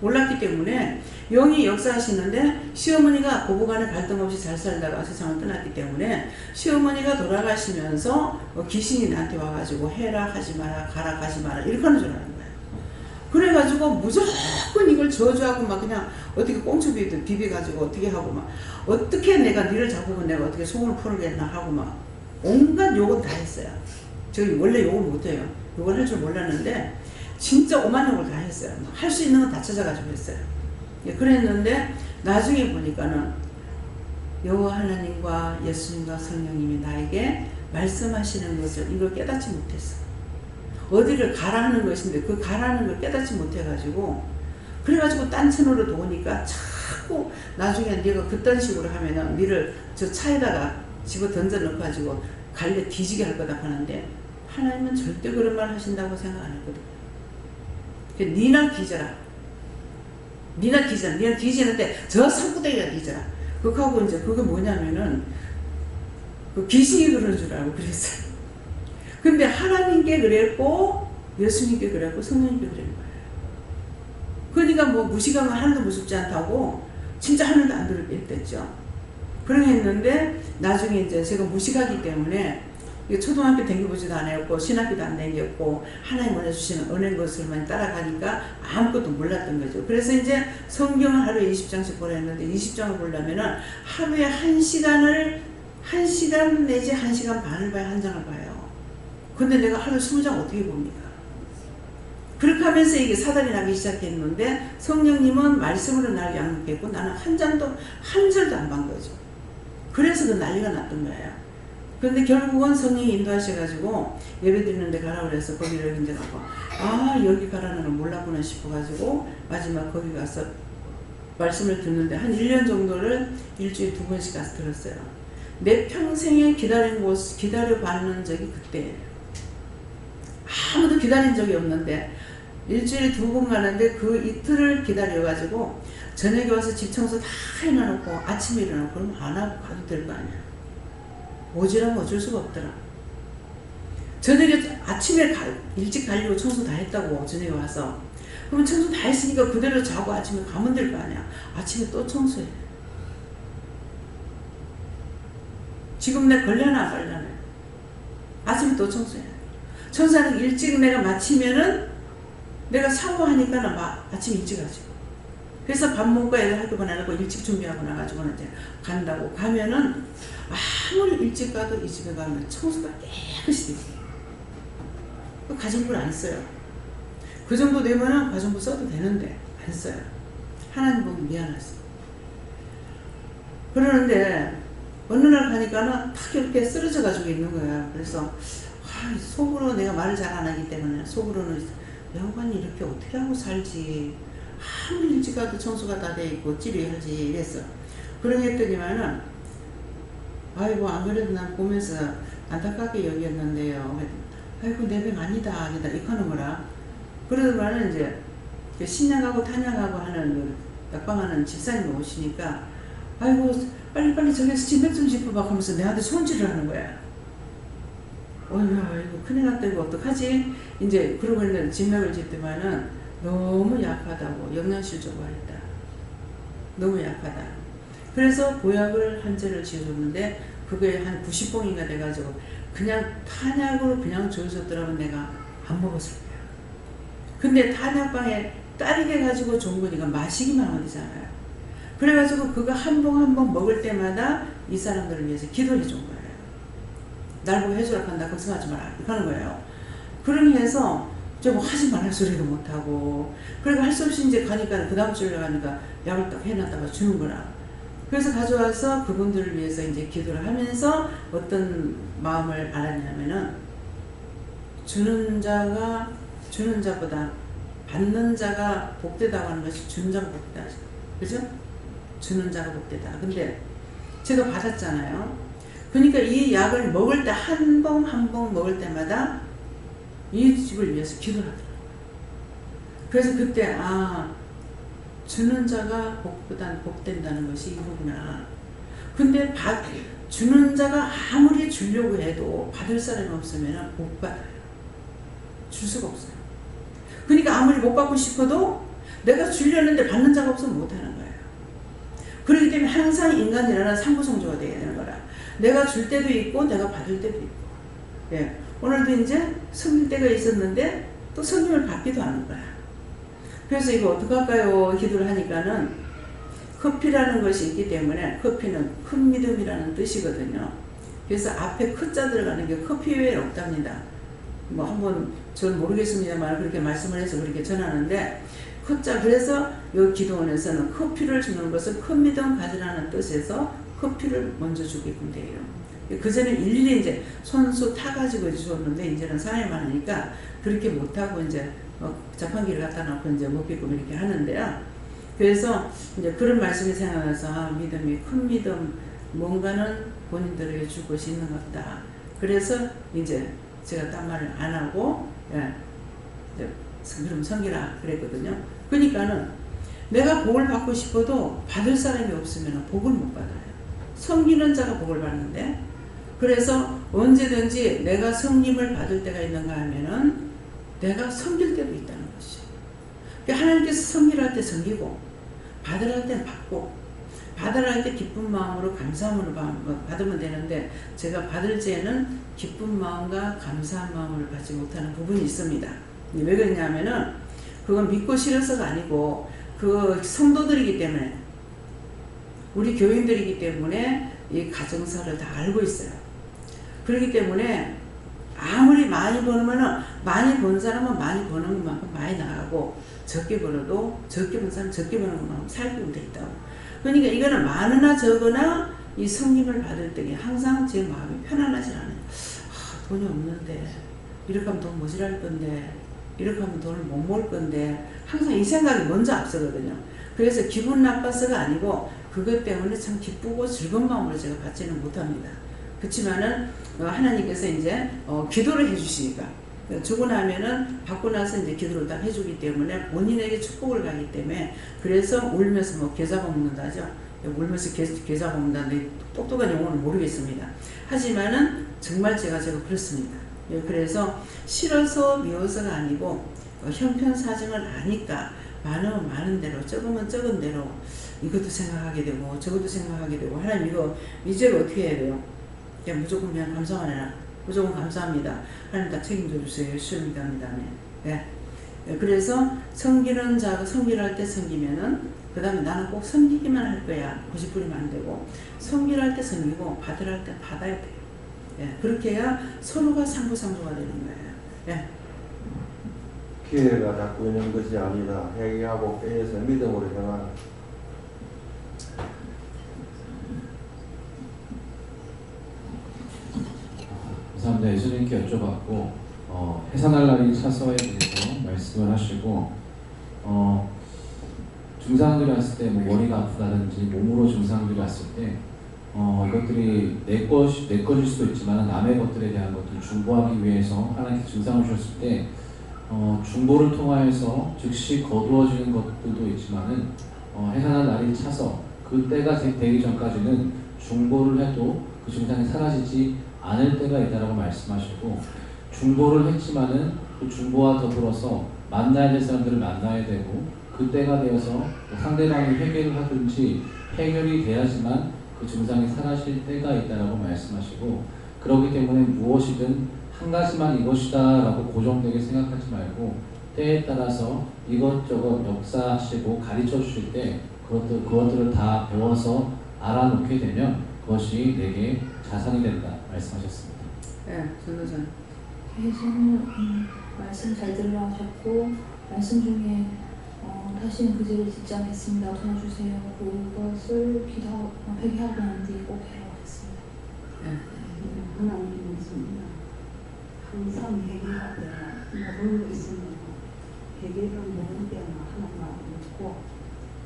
몰랐기 때문에 영이 역사하시는데 시어머니가 고부간에 갈등 없이 잘 살다가 세상을 떠났기 때문에 시어머니가 돌아가시면서 귀신이 나한테 와가지고 해라 하지 마라 가라 가지 마라 이렇게 하는 줄 아는 거예요. 그래가지고 무조건 이걸 저주하고 막 그냥 어떻게 꽁초 비벼가지고 어떻게 하고 막 어떻게 내가 니를 잡으면 내가 어떻게 속을 풀겠나 하고 막 온갖 욕은 다 했어요. 저희 원래 욕을 못해요. 욕을 할 줄 몰랐는데 진짜 오만 욕을 다 했어요. 할 수 있는 건 다 찾아가지고 했어요. 예, 그랬는데 나중에 보니까는 여호와 하나님과 예수님과 성령님이 나에게 말씀하시는 것을 이걸 깨닫지 못했어. 어디를 가라 하는 것인데 그 가라는 걸 깨닫지 못해가지고 그래가지고 딴 채널로 도우니까 자꾸 나중에 네가 그딴 식으로 하면은 니를 저 차에다가 집어 던져 넣어가지고 갈래 뒤지게 할 거다 하는데 하나님은 절대 그런 말 하신다고 생각 안 했거든. 니나 뒤져라. 니나 뒤져라. 니나 뒤지는데 저 산구덩이가 뒤져라. 그거하고 이제 그게 뭐냐면은 그 귀신이 그러는 줄 알고 그랬어요. 근데 하나님께 그랬고 예수님께 그랬고 성령님께 그랬는 거예요. 그러니까 뭐 무식한 건 하나도 무섭지 않다고 진짜 하나도 안 들었댔죠. 그렇게 했는데 나중에 이제 제가 무식하기 때문에 초등학교 댕겨보지도 않았고 신학교도 안 댕겼고 하나님 보내주시는 은행 것을만 따라가니까 아무것도 몰랐던 거죠. 그래서 이제 성경을 하루에 20장씩 보라 했는데 20장을 보려면은 하루에 1시간 내지 1시간 반을 봐야 한 장을 봐요. 근데 내가 하루에 20장 어떻게 봅니까? 그렇게 하면서 이게 사단이 나기 시작했는데 성령님은 말씀으로 날 양육했고 나는 한 절도 안 본 거죠. 그래서 그 난리가 났던 거예요. 그런데 결국은 성령이 인도하셔가지고 예배 드리는 데 가라 그래서 거기를 이제 가고 여기 가라는 걸 몰랐구나 싶어가지고 마지막 거기 가서 말씀을 듣는데 한 1년 정도를 일주일에 2번씩 가서 들었어요. 내 평생에 기다려봤는 적이 그때예요. 아무도 기다린 적이 없는데 일주일에 2번 가는데 그 이틀을 기다려가지고 저녁에 와서 집 청소 다 해놔놓고 아침에 일어나고 그러면 안 하고 가도 될 거 아니야. 오지라면 어쩔 수가 없더라. 저녁에 아침에 일찍 가려고 청소 다 했다고 저녁에 와서 그러면 청소 다 했으니까 그대로 자고 아침에 가면 될 거 아니야. 아침에 또 청소해. 지금 내 걸려나 안 걸려나 아침에 또 청소해. 청소하는 일찍 내가 마치면은 내가 사고하니까는 아침 일찍 하죠. 그래서 밥 먹고 애들 학교 보내놓고 일찍 준비하고 나가지고는 이제 간다고 가면은 아무리 일찍 가도 이 집에 가면 청소가 깨끗이 되지. 가정부를 안 써요. 그 정도 되면은 가정부 써도 되는데 안 써요. 하나님 보면 미안하지. 그러는데 어느 날 가니까는 탁 이렇게 쓰러져 가지고 있는 거야. 그래서 속으로 내가 말을 잘 안 하기 때문에 속으로는 여관이 이렇게 어떻게 하고 살지. 아무리 일찍 가도 청소가 다 돼 있고 찌려야지 이랬어. 그러겠더니만은 아이고 안 그래도 난 보면서 안타깝게 여겼는데요. 아이고 내 병 아니다 이렇게 하는 거라. 그러더만은 이제 신냥하고 탄양하고 하는 약방하는 집사님이 오시니까 아이고 빨리 저기서 진맥 좀 짚어봐 하면서 내한테 손질을 하는 거야. 이거 큰일 났다 이거 어떡하지? 이제 그러고 있는 진맥을 짚더만은 너무 약하다고 영양실조가 했다. 너무 약하다. 그래서 보약을 한 잔을 지어줬는데 그게 한 90봉인가 돼가지고 그냥 탄약으로 그냥 줘줬더라면 내가 안 먹었을 거야. 근데 탄약방에 따르게 가지고 좋은 거니까 마시기만 하면 되잖아요. 그래가지고 그거 한 봉 한 봉 먹을 때마다 이 사람들을 위해서 기도해 준 거예요. 날 보고 해주라 한다 걱정하지 마라 이렇게 하는 거예요. 그러니 해서 좀 하지 말할 소리도 못하고 그리고 할 수 없이 이제 가니까 그 다음 주에 가니까 약을 딱 해놨다가 주는 거라. 그래서 가져와서 그분들을 위해서 이제 기도를 하면서 어떤 마음을 알았냐면은 주는 자보다 받는 자가 복되다고 하는 것이 주는 자가 복되다. 그죠? 주는 자가 복되다. 근데 제가 받았잖아요. 그러니까 이 약을 먹을 때 한 봉 한 봉 먹을 때마다 이 집을 위해서 기도를 하더라고요. 그래서 그때 주는 자가 복된다는 것이 이거구나. 근데 주는 자가 아무리 주려고 해도 받을 사람이 없으면 못 받아요. 줄 수가 없어요. 그러니까 아무리 못 받고 싶어도 내가 주려는데 받는 자가 없으면 못하는 거예요. 그렇기 때문에 항상 인간이라는 상부성조가 되어야 되는 거라. 내가 줄 때도 있고 내가 받을 때도 있고. 예. 오늘도 이제 섬길 때가 있었는데 또 섬김을 받기도 하는 거야. 그래서 이거 어떡할까요? 기도를 하니까는 커피라는 것이 있기 때문에 커피는 큰 믿음이라는 뜻이거든요. 그래서 앞에 크자 들어가는 게 커피 외에 없답니다. 뭐 한번 전 모르겠습니다만 그렇게 말씀을 해서 그렇게 전하는데 크자 그래서 이 기도원에서는 커피를 주는 것은 큰 믿음 가지라는 뜻에서 커피를 먼저 주게끔 돼요. 그 전에 일일이 이제 손수 타가지고 주었는데 이제는 사람이 많으니까 그렇게 못하고 이제 자판기를 갖다 놓고 이제 먹게끔 이렇게 하는데요. 그래서 이제 그런 말씀이 생각나서 믿음이 큰 믿음 뭔가는 본인들에게 줄 것이 있는 것 같다. 그래서 이제 제가 딴 말을 안 하고 이제 그럼 섬기라 그랬거든요. 그러니까는 내가 복을 받고 싶어도 받을 사람이 없으면 복을 못 받아요. 섬기는 자가 복을 받는데 그래서 언제든지 내가 섬김을 받을 때가 있는가 하면은 내가 섬길 때도 있다는 것이죠. 하나님께서 섬기라 할 때 섬기고 받으라 할 때 받고 받으라 할 때 기쁜 마음으로 감사함으로 받으면 되는데 제가 받을 때에는 기쁜 마음과 감사한 마음을 받지 못하는 부분이 있습니다. 왜 그러냐면은 그건 믿고 싫어서가 아니고 그 성도들이기 때문에 우리 교인들이기 때문에 이 가정사를 다 알고 있어요. 그렇기 때문에 아무리 많이 버는 많이 번 사람은 많이 버는 것만큼 많이 나가고 적게 벌어도 적게 번 사람은 적게 버는 것만큼 살기면 돼 있다고. 그러니까 이거는 많으나 적으나 이 성김을 받을 때 항상 제 마음이 편안하지 않아요. 돈이 없는데 이렇게 하면 돈 모자랄 건데 이렇게 하면 돈을 못 모을 건데 항상 이 생각이 먼저 앞서거든요. 그래서 기분 나빠서가 아니고 그것 때문에 참 기쁘고 즐거운 마음으로 제가 받지는 못합니다. 그렇지만은 하나님께서 이제 기도를 해주시니까 주고 나면은 받고 나서 이제 기도를 딱 해주기 때문에 본인에게 축복을 가기 때문에 그래서 울면서 뭐 겨자 먹는다죠. 울면서 겨자 먹는다는데 똑똑한 용어는 모르겠습니다. 하지만은 정말 제가 그렇습니다. 그래서 싫어서 미워서가 아니고 형편사정을 아니까 많으면 많은 대로 적으면 적은 대로 이것도 생각하게 되고 저것도 생각하게 되고 하나님 이거 이제를 어떻게 해야 돼요? 그냥 무조건 그냥 감사만 해라. 무조건 감사합니다. 하나님 다 책임져 주세요. 열심히 합니다. 네. 그래서 섬기는 자가 섬기를 할 때 섬기면은 그 다음에 나는 꼭 섬기기만 할 거야. 고집부리면 안 되고 섬기를 할 때 섬기고 받으라 할 때 받아야 돼요. 네. 그렇게 해야 서로가 상부상조가 되는 거예요. 네. 기회가 자꾸 있는 것이 아니라 회개하고 깨어서 믿음으로 향한 감사합니다. 예수님께 여쭤봤고 해산할 날이 차서에 대해서 말씀을 하시고 증상들이 왔을 때 뭐 머리가 아프다든지 몸으로 증상들이 왔을 때 이것들이 내 것일 수도 있지만 남의 것들에 대한 것들을 중보하기 위해서 하나님께 증상을 주셨을 때 중보를 통하여서 즉시 거두어지는 것들도 있지만은 해산할 날이 차서 그 때가 되기 전까지는 중보를 해도 그 증상이 사라지지 않을 때가 있다라고 말씀하시고 중보를 했지만은 그 중보와 더불어서 만나야 될 사람들을 만나야 되고 그 때가 되어서 상대방이 회개를 하든지 해결이 돼야지만 그 증상이 사라질 때가 있다라고 말씀하시고 그렇기 때문에 무엇이든 한 가지만 이것이다 라고 고정되게 생각하지 말고 때에 따라서 이것저것 역사하시고 가르쳐 주실 때 그것들을 다 배워서 알아놓게 되면 그것이 내게 자산이 된다 말씀하셨습니다. 네, 전도사님. 저는 말씀 잘 들으라 하셨고 말씀 중에 다시는 그 죄를 짓지 않겠습니다. 도와주세요. 그것을 회개하고 난 뒤에 꼭 해라고 했습니다. 네. 하나님 말씀입니다. 항상 회개할 때나 머물러 있으면 회개를 모을 때나 하나님을 묻고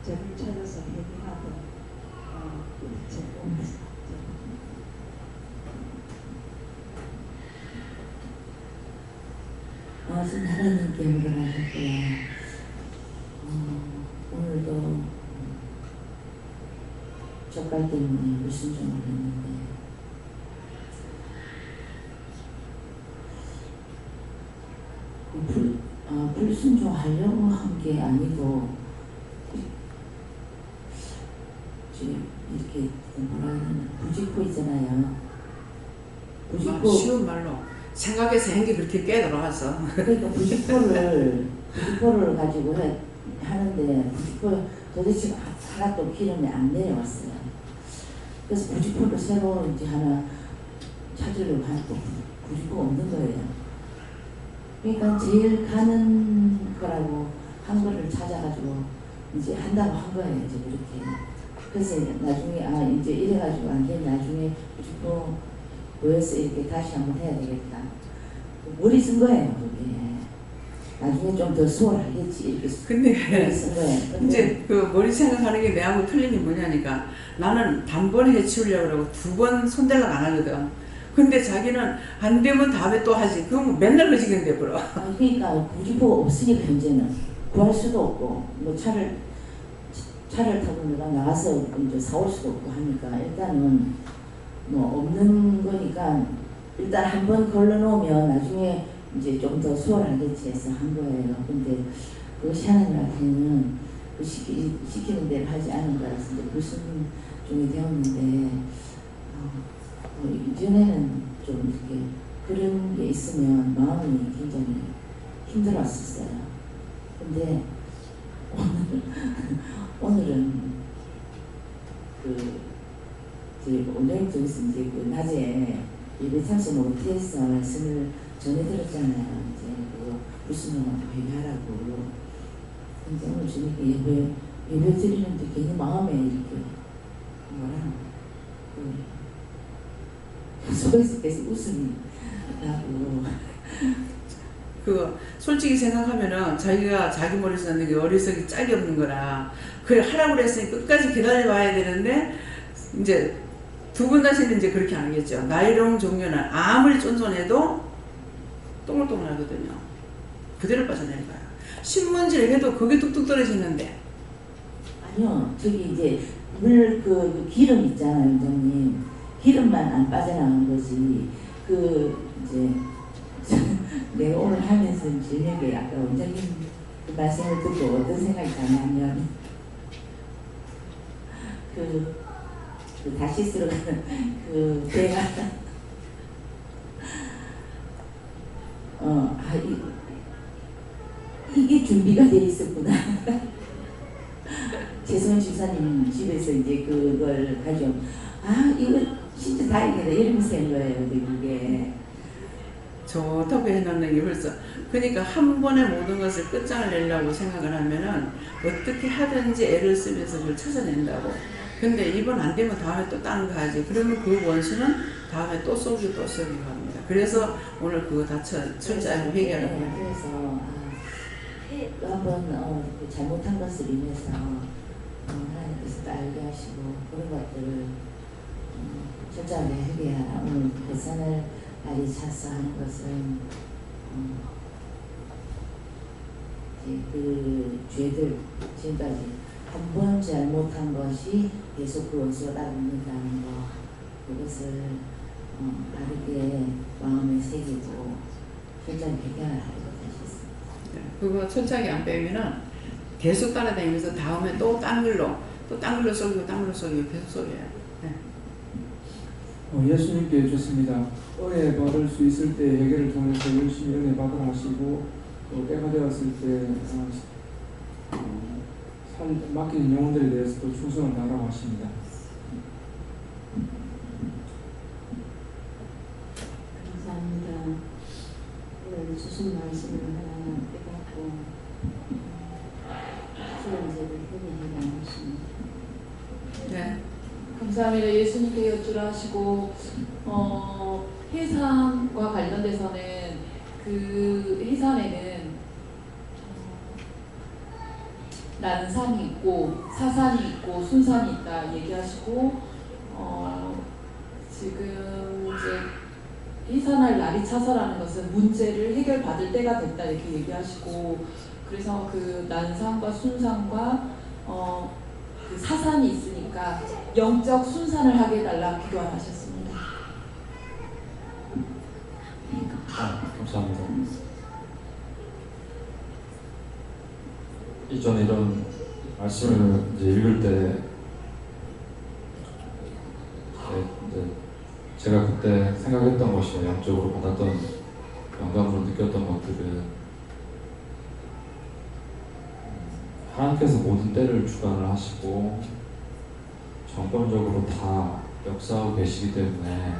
죄를 찾아서 회개하고 죄를 전 하나님께 물어봤고요. 오늘도 젓갈 때문에 불순종을 했는데 불순종하려고 한 게 아니고 이렇게 뭐라 그러나 부직포 있잖아요. 부직포 쉬운 말로 생각해서 한 게 그렇게 깨돌아왔어. 그러니까 부직포를 가지고 하는데 부직포 도대체 하나도 기름이 안 내려왔어요. 그래서 부직포를 새로 이제 하나 찾으려고 하니까 부직포가 없는 거예요. 그러니까 제일 가는 거라고 한 거를 찾아가지고 이제 한다고 한 거예요. 이제 그렇게. 그래서 나중에 이제 이래가지고 안 돼. 나중에 부직포 보여서 이렇게 다시 한번 해야 되겠다. 머리 쓴 거예요. 그게. 나중에 좀 더 수월하겠지 이렇게 근데 쓴 거예요. 이제 그 머리 생각하는 게 내하고 틀린 게 뭐냐니까 나는 단번에 해치우려고 그러고 2번 손대려고 안 하거든. 근데 자기는 안 되면 다음에 또 하지. 그럼 맨날 그지경 돼버려. 그러니까 부직포가 없으니까 현재는 구할 수도 없고 뭐 차를 타고 내가 나가서 이제 사올 수도 없고 하니까 일단은 뭐 없는 거니까 일단 한번 걸러놓으면 나중에 이제 좀 더 수월하겠지 해서 한 거예요. 근데 그것이 하나님한테는 그 시키는 대로 하지 않은 거라서 이제 불순종이 되었는데 이전에는 좀 이렇게 그런 게 있으면 마음이 굉장히 힘들었었어요. 근데 오늘은 오늘 쪽에서 이제 그 낮에 예배 참석 못해서 말씀을 전해 들었잖아요. 이제 그 불순종한테 회개하라고. 근데 오늘 저녁에 예배 드리는데 괜히 마음에 이렇게 뭐라 속에서 웃음이 나고. 그 솔직히 생각하면은 자기가 자기 머리에서 넣는 게 어리석이 짝이 없는 거라 그래 하라고 그랬으니 끝까지 기다려봐야 되는데 이제 2번 다시는 이제 그렇게 안 하겠죠. 나이롱 종류는 아무리 쫀쫀해도 동글동글하거든요. 그대로 빠져내는 거야. 신문지를 해도 그게 뚝뚝 떨어지는데. 아니요, 저기 이제 물 그 기름 있잖아요, 원장님. 기름만 안 빠져나간 거지. 이제 내가 오늘 하면서 저녁에 아까 원장님 그 말씀을 듣고 어떤 생각이 나냐면 다시 들어가는 배가 이게 준비가 돼 있었구나. 최소원 집사님 집에서 이제 그걸 가지고 이거 진짜 다행이다 이러면서 한 거예요. 근데 그게 좋다고 해놓는 게 벌써 그러니까 한 번에 모든 것을 끝장을 내려고 생각을 하면은 어떻게 하든지 애를 쓰면서 그걸 찾아낸다고. 근데 이번 안 되면 다음에 또 다른 거 하지. 그러면 그 원수는 다음에 또 쏘기고 또 쏘기고 합니다. 그래서 오늘 그거 다 철저하게 회개하라고. 그래서 한번 잘못한 것을 인해서 하나님께서 알게 하시고 그런 것들을 철저하게 회개하라. 오늘 배산을 날이 차서 하는 것은 이제 그 죄들 지금까지 한 번 잘못한 것이 계속 그 원수가 따라붙는다는 거 그것을 바르게 마음에 새기고 철저히 회개하라고 하셨습니다. 그거 철저하게 안 빼면은 계속 따라다니면서 다음에 또 딴 걸로 쏘기고 딴 걸로 쏘기고 계속 쏘여요. 네. 예수님께 주셨습니다. 은혜 받을 수 있을 때 회개를 통해서 열심히 은혜 받으라 하시고 또 때가 되었을 때 맡기는 영혼들에 대해서 또 충성을 다하라고 하십니다. 감사합니다. 오늘 주신 말씀을 하나 깨닫고 수련제를 회개하라 하십니다. 네. 감사합니다. 예수님께 여쭈라 하시고 해산과 관련돼서는 그 해산에는 난산이 있고 사산이 있고 순산이 있다 얘기하시고 지금 이제 해산할 날이 차서라는 것은 문제를 해결받을 때가 됐다 이렇게 얘기하시고 그래서 그 난산과 순산과 그 사산이 있으니까 영적 순산을 하게 해달라 기도하셨습니다. 감사합니다. 이전에 이런 말씀을 이제 읽을 때 제가 그때 생각했던 것이 영적으로 받았던 영감으로 느꼈던 것들은 하나님께서 모든 때를 주관을 하시고 정권적으로 다 역사하고 계시기 때문에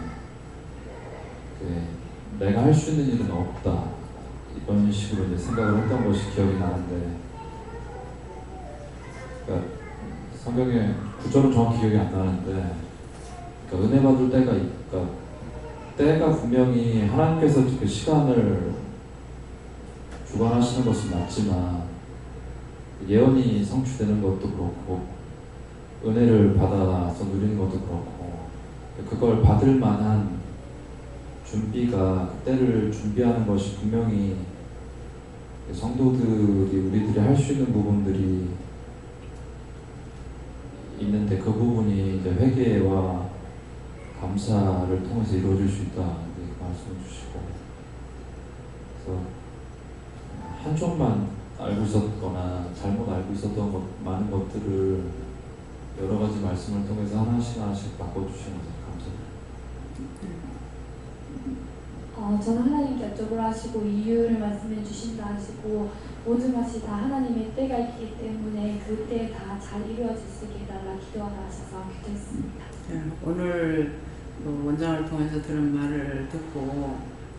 내가 할 수 있는 일은 없다 이런 식으로 이제 생각을 했던 것이 기억이 나는데, 그러니까 성경의 구절은 정확히 기억이 안 나는데, 그러니까 은혜 받을 때가, 그러니까 때가 분명히 하나님께서 그 시간을 주관하시는 것은 맞지만 예언이 성취되는 것도 그렇고 은혜를 받아서 누리는 것도 그렇고, 그걸 받을 만한 준비가, 그때를 준비하는 것이 분명히 성도들이, 우리들이 할 수 있는 부분들이 있는데, 그 부분이 이제 회개와 감사를 통해서 이루어질 수 있다 이렇게 말씀해 주시고, 그래서 한쪽만 알고 있었거나 잘못 알고 있었던 많은 것들을 여러 가지 말씀을 통해서 하나씩 바꿔주시는 것 감사드립니다. 저는 하나님께 여쭤보라 하시고 이유를 말씀해 주신다 하시고, 모든 것이 다 하나님의 때가 있기 때문에 그 때 다 잘 이루어질 수 있게 해달라 기도하라 하셔서 기도했습니다. 오늘 원장을 통해서 들은 말을 듣고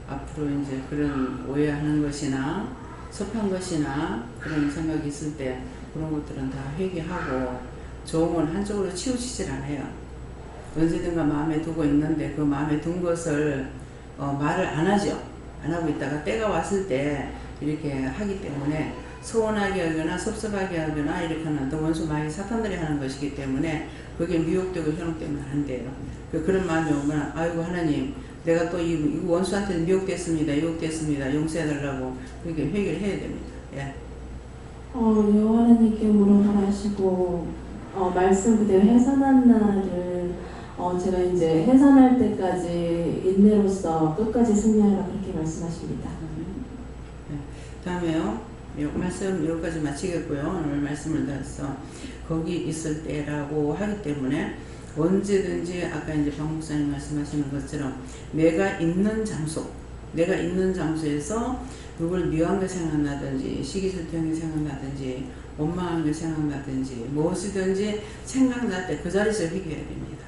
앞으로 이제 그런 오해하는 것이나 섭한 것이나 그런 생각이 있을 때 그런 것들은 다 회개하고 조응은 한쪽으로 치우치질 않아요. 언제든가 마음에 두고 있는데 그 마음에 둔 것을 말을 안 하죠. 안 하고 있다가 때가 왔을 때 이렇게 하기 때문에 서운하게 하거나 섭섭하게 하거나 이렇게 하는 또 원수 마귀 사탄들이 하는 것이기 때문에 그게 미혹되고 현혹되면 안 돼요. 그런 마음이 오면 아이고 하나님 내가 또 이 원수한테 미혹됐습니다. 유혹됐습니다. 용서해달라고 그렇게 회개를 해야 됩니다. 예. 여호와 하나님께 물어보라 하시고 말씀 그대로 해산한 날을 제가 이제 해산할 때까지 인내로서 끝까지 승리하라 그렇게 말씀하십니다. 다음에요. 말씀 여기까지 마치겠고요. 오늘 말씀을 들어서 거기 있을 때라고 하기 때문에 언제든지 아까 이제 박 목사님 말씀하시는 것처럼 내가 있는 장소에서 누굴 미워한 게 생각나든지 시기질투한 게 생각나든지 원망한 게 생각나든지 무엇이든지 생각날 때 그 자리에서 회개해야 됩니다.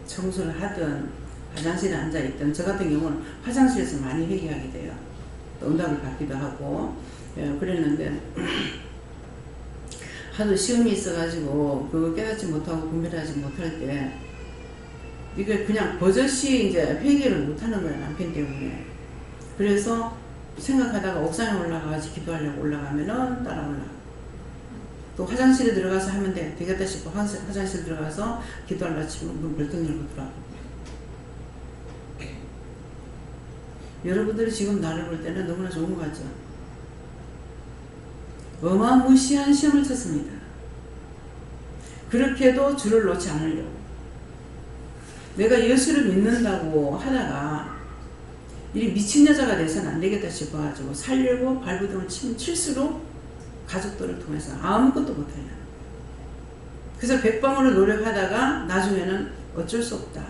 청소를 하든 화장실에 앉아있든 저 같은 경우는 화장실에서 많이 회개하게 돼요. 응답을 받기도 하고 그랬는데 하도 시험이 있어가지고 그거 깨닫지 못하고 분별하지 못할 때 이게 그냥 버젓이 이제 회개를 못하는 거야 남편 때문에. 그래서 생각하다가 옥상에 올라가서 기도하려고 올라가면은 따라 올라가. 또 화장실에 들어가서 하면 되겠다 싶어 화장실 들어가서 기도하려고 치면 문 벌떡 열고 들어가고. 여러분들이 지금 나를 볼 때는 너무나 좋은 것 같죠? 어마무시한 시험을 쳤습니다. 그렇게도 주를 놓지 않으려고. 내가 예수를 믿는다고 하다가 이 미친 여자가 돼서는 안 되겠다 싶어가지고 살려고 발부둥을 칠수록 가족들을 통해서 아무것도 못해요. 그래서 백방으로 노력하다가 나중에는 어쩔 수 없다.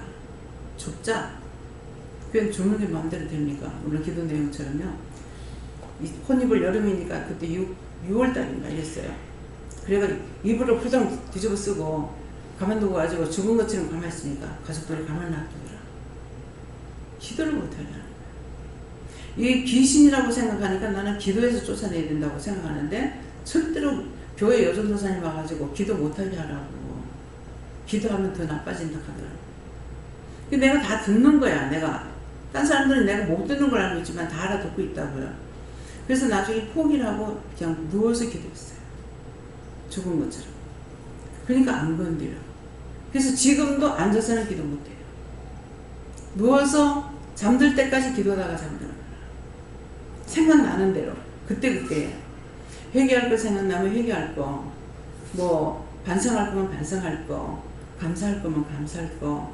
좁자. 그냥 죽는 게 마음대로 됩니까? 오늘 기도 내용처럼요. 혼입을 여름이니까 그때 6월달인가 이랬어요. 그래가지고 이불을 포장 뒤집어 쓰고 가만두고 가지고 죽은 것처럼 가만히 있으니까 가족들이 가만히 놔두더라. 기도를 못하냐. 이게 귀신이라고 생각하니까 나는 기도해서 쫓아내야 된다고 생각하는데 절대로 교회 여전도사님 와가지고 기도 못하게 하라고. 기도하면 더 나빠진다 하더라고. 내가 다 듣는 거야. 딴 사람들은 내가 못 듣는 걸 알고 있지만 다 알아듣고 있다고요. 그래서 나중에 포기를 하고 그냥 누워서 기도했어요. 죽은 것처럼. 그러니까 안 건드려. 그래서 지금도 앉아서는 기도 못해요. 누워서 잠들 때까지 기도하다가 잠들어요. 생각나는 대로. 그때. 회개할 거 생각나면 회개할 거. 반성할 거면 반성할 거. 감사할 거면 감사할 거.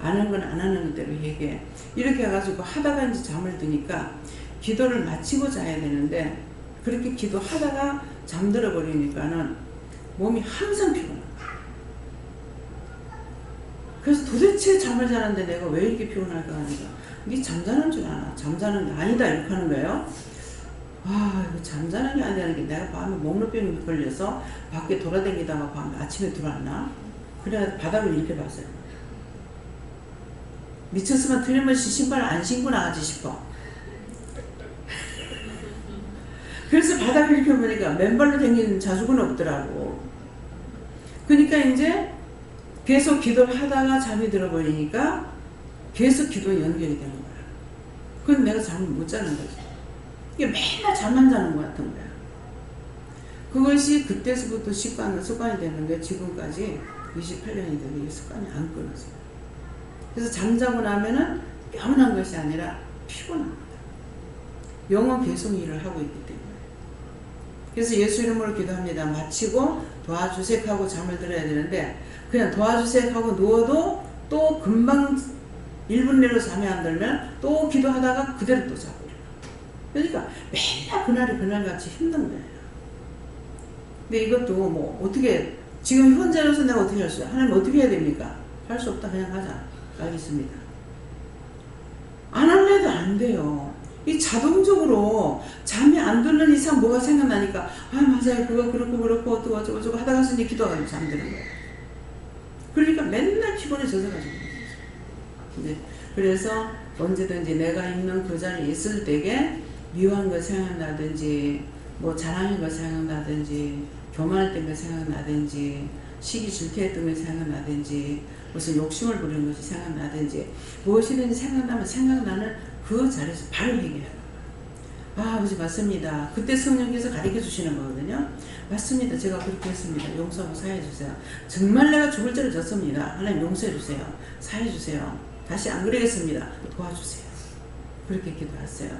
안 하는 건 안 하는 대로 회개. 이렇게 해가지고 하다가 이제 잠을 드니까 기도를 마치고 자야 되는데 그렇게 기도하다가 잠들어 버리니까는 몸이 항상 피곤해요. 그래서 도대체 잠을 자는데 내가 왜 이렇게 피곤할까 하니까 네 잠자는 줄 아나? 잠자는 게 아니다 이렇게 하는 거예요. 이거 잠자는 게 아니라는 게 내가 밤에 목노병이 걸려서 밖에 돌아다니다가 밤에 아침에 들어왔나? 그래 바닥을 이렇게 봤어요. 미쳤으면 틀림없이 신발 안 신고 나가지 싶어. 그래서 바닥을 이렇게 보니까 맨발로 다니는 자숙은 없더라고. 그러니까 이제 계속 기도를 하다가 잠이 들어버리니까 계속 기도에 연결이 되는 거야. 그럼 내가 잠을 못 자는 거지. 이게 맨날 잠만 자는 것 같은 거야. 그것이 그때서부터 습관이 됐는데 지금까지 28년이 되고 이 습관이 안 끊어져요. 그래서 잠자고 나면은 영원한 것이 아니라 피곤합니다. 영은 계속 일을 하고 있기 때문에. 그래서 예수 이름으로 기도합니다. 마치고 도와주세요 하고 잠을 들어야 되는데 그냥 도와주세요 하고 누워도 또 금방 1분 내로 잠이 안 들면 또 기도하다가 그대로 또 자고 그러니까 맨날 그날이 그날같이 힘든 거예요. 근데 이것도 뭐 어떻게 지금 현재로서 내가 어떻게 할 수 있어요? 하나님 어떻게 해야 됩니까? 할 수 없다 그냥 하자. 알겠습니다. 안 하려도 안 돼요. 이 자동적으로 잠이 안 드는 이상 뭐가 생각나니까 맞아요 그거 그렇고 어쩌고 하다가서 이제 기도하고 잠드는 거예요. 그러니까 맨날 피곤해져서 가지고 네. 그래서 언제든지 내가 있는 그 자리에 있을 때에 미워한 거 생각나든지 뭐 자랑한 거 생각나든지 교만했던 거 생각나든지 시기 질투했던 거 생각나든지 무슨 욕심을 부리는 것이 생각나든지 무엇이든지 생각나는 그 자리에서 바로 얘기해요. 아버지 맞습니다. 그때 성령께서 가르쳐 주시는 거거든요. 맞습니다. 제가 그렇게 했습니다. 용서하고 사해 주세요. 정말 내가 죽을 죄를 졌습니다. 하나님 용서해 주세요. 사해 주세요. 다시 안 그러겠습니다. 도와주세요. 그렇게 기도했어요.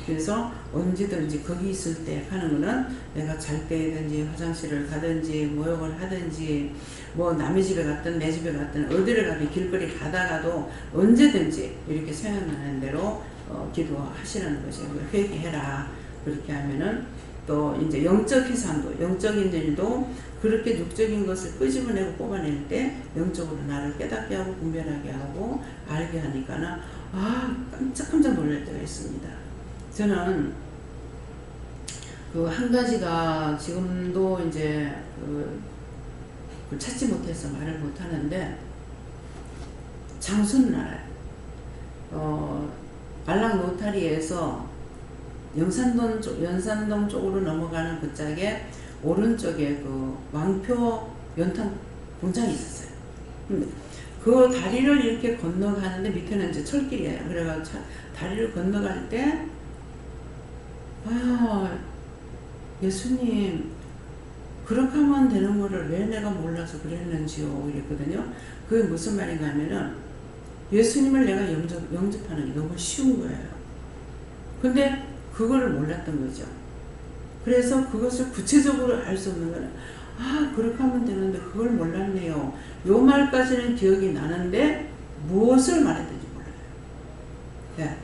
그래서 언제든지 거기 있을 때 하는 거는 내가 잘 때든지 화장실을 가든지 모욕을 하든지 뭐 남의 집에 갔든 내 집에 갔든 어디를 가든 길거리 가다가도 언제든지 이렇게 생각나는 대로 기도하시라는 것이에요. 회개해라. 그렇게 하면은 또 이제 영적 희산도 영적인 일도 그렇게 육적인 것을 끄집어내고 뽑아낼 때 영적으로 나를 깨닫게 하고 분별하게 하고 알게 하니까는 깜짝 놀랄 때가 있습니다. 저는 그 한 가지가 지금도 이제 그 찾지 못해서 말을 못하는데 장수는 알아요. 말랑 노타리에서 연산동 쪽으로 넘어가는 그 짝에 오른쪽에 그 왕표 연탄 공장이 있었어요. 근데 그 다리를 이렇게 건너가는데 밑에는 이제 철길이에요. 그래가지고 다리를 건너갈 때 예수님 그렇게 하면 되는 거를 왜 내가 몰라서 그랬는지요 이랬거든요. 그게 무슨 말인가 하면은 예수님을 내가 영접하는 게 너무 쉬운 거예요. 근데 그거를 몰랐던 거죠. 그래서 그것을 구체적으로 알 수 없는 거는 그렇게 하면 되는데 그걸 몰랐네요. 요 말까지는 기억이 나는데 무엇을 말했는지 몰라요. 네.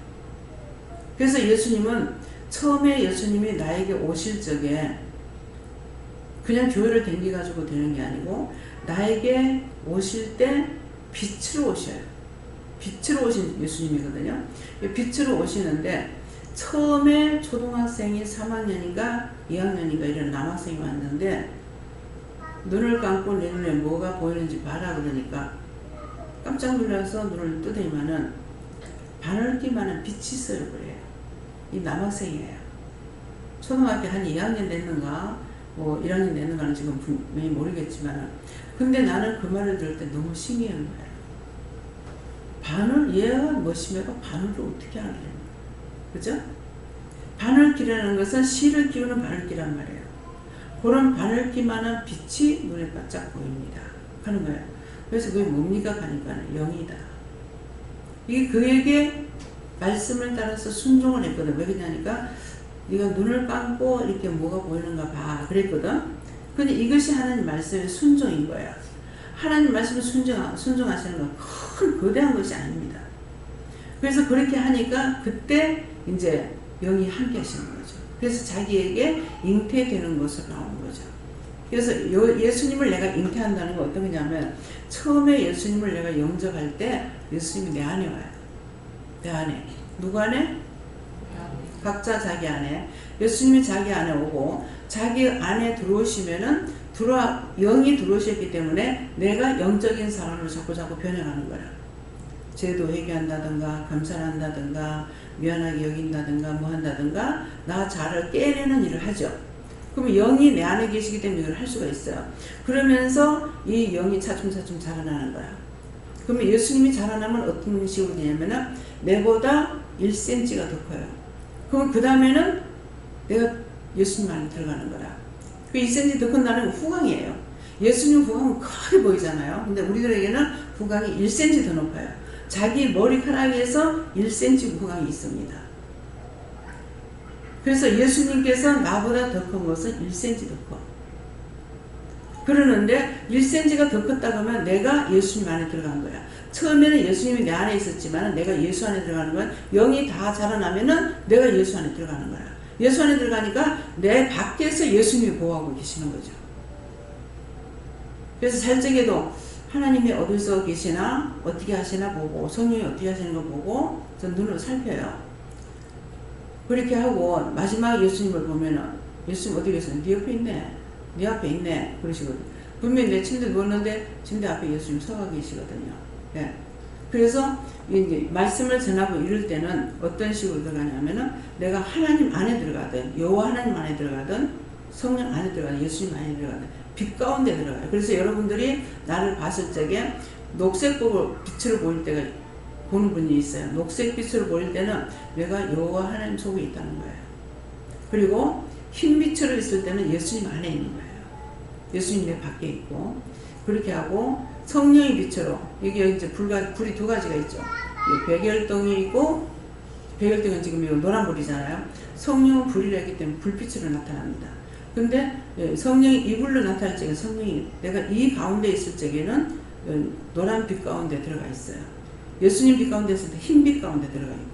그래서 예수님은 처음에 예수님이 나에게 오실 적에 그냥 교회를 댕겨가지고 되는 게 아니고 나에게 오실 때 빛으로 오셔요. 빛으로 오신 예수님이거든요. 빛으로 오시는데 처음에 초등학생이 3학년인가 2학년인가 이런 남학생이 왔는데 눈을 감고 내 눈에 뭐가 보이는지 봐라 그러니까 깜짝 놀라서 눈을 뜨더니만은 바늘기만한 빛이 있어요. 그래요. 이 남학생이에요. 초등학교 한 2학년 됐는가 뭐 1학년 됐는가는 지금 분명히 모르겠지만 근데 나는 그 말을 들을 때 너무 신기한 거예요. 바늘 얘가 멋이면서 바늘을 어떻게 하는 거예요. 그죠? 바늘기라는 것은 실을 끼우는 바늘기란 말이에요. 그런 바늘기만한 빛이 눈에 바짝 보입니다. 하는 거예요. 그래서 그게 뭡니까? 하니까 영이다. 이게 그에게 말씀을 따라서 순종을 했거든. 왜 그러냐니까 네가 눈을 감고 이렇게 뭐가 보이는가 봐. 그랬거든. 근데 이것이 하나님 말씀의 순종인 거야. 하나님 말씀을 순종하시는 건 큰 거대한 것이 아닙니다. 그래서 그렇게 하니까 그때 이제 영이 함께 하시는 거죠. 그래서 자기에게 잉태되는 것으로 나오는 거죠. 그래서 예수님을 내가 잉태한다는 건 어떤 거냐면 처음에 예수님을 내가 영접할 때 예수님이 내 안에 와요. 내 안에. 누구 안에? 각자 자기 안에. 예수님이 자기 안에 오고 자기 안에 들어오시면은 영이 들어오셨기 때문에 내가 영적인 사람으로 자꾸 변해가는 거야. 죄도 회개한다든가 감사를 한다든가 미안하게 여긴다든가 뭐 한다든가 나 자를 깨내는 일을 하죠. 그럼 영이 내 안에 계시기 때문에 이걸 할 수가 있어요. 그러면서 이 영이 차츰차츰 자라나는 거야. 그러면 예수님이 자라나면 어떤 식으로 되냐면은 내보다 1cm가 더 커요. 그럼 그 다음에는 내가 예수님 안에 들어가는 거라. 그 2cm 더 큰 나는 후광이에요. 예수님 후광은 크게 보이잖아요. 근데 우리들에게는 후광이 1cm 더 높아요. 자기 머리카락에서 1cm 후광이 있습니다. 그래서 예수님께서 나보다 더 큰 것은 1cm 더 커. 그러는데 1cm가 더 컸다고 하면 내가 예수님 안에 들어간 거야. 처음에는 예수님이 내 안에 있었지만 내가 예수 안에 들어가는 건 영이 다 자라나면은 내가 예수 안에 들어가는 거야. 예수 안에 들어가니까 내 밖에서 예수님이 보호하고 계시는 거죠. 그래서 살적에도 하나님이 어디서 계시나 어떻게 하시나 보고 성령이 어떻게 하시는 거 보고 전 눈으로 살펴요. 그렇게 하고 마지막 예수님을 보면은 예수님 어디 계세요? 네 옆에 있네. 네 앞에 있네. 그러시거든요. 분명히 내 침대 누웠는데 침대 앞에 예수님 서가 계시거든요. 예. 그래서 이제 말씀을 전하고 이럴 때는 어떤 식으로 들어가냐면은 내가 하나님 안에 들어가든 여호와 하나님 안에 들어가든 성령 안에 들어가든 예수님 안에 들어가든 빛 가운데 들어가요. 그래서 여러분들이 나를 봤을 적에 녹색 빛으로 보일 때가 보는 분이 있어요. 녹색 빛으로 보일 때는 내가 여호와 하나님 속에 있다는 거예요. 그리고 흰 빛으로 있을 때는 예수님 안에 있는 거예요. 예수님 내 밖에 있고 그렇게 하고 성령의 빛으로 여기 이제 불이 두 가지가 있죠. 백열등이 있고 백열등은 지금 이거 노란불이잖아요. 성령은 불이라 했기 때문에 불빛으로 나타납니다. 근데 성령이 이불로 나타날 적에 성령이 내가 이 가운데 있을 적에는 노란 빛 가운데 들어가 있어요. 예수님 빛 가운데 있을 때 흰 빛 가운데 들어가 있고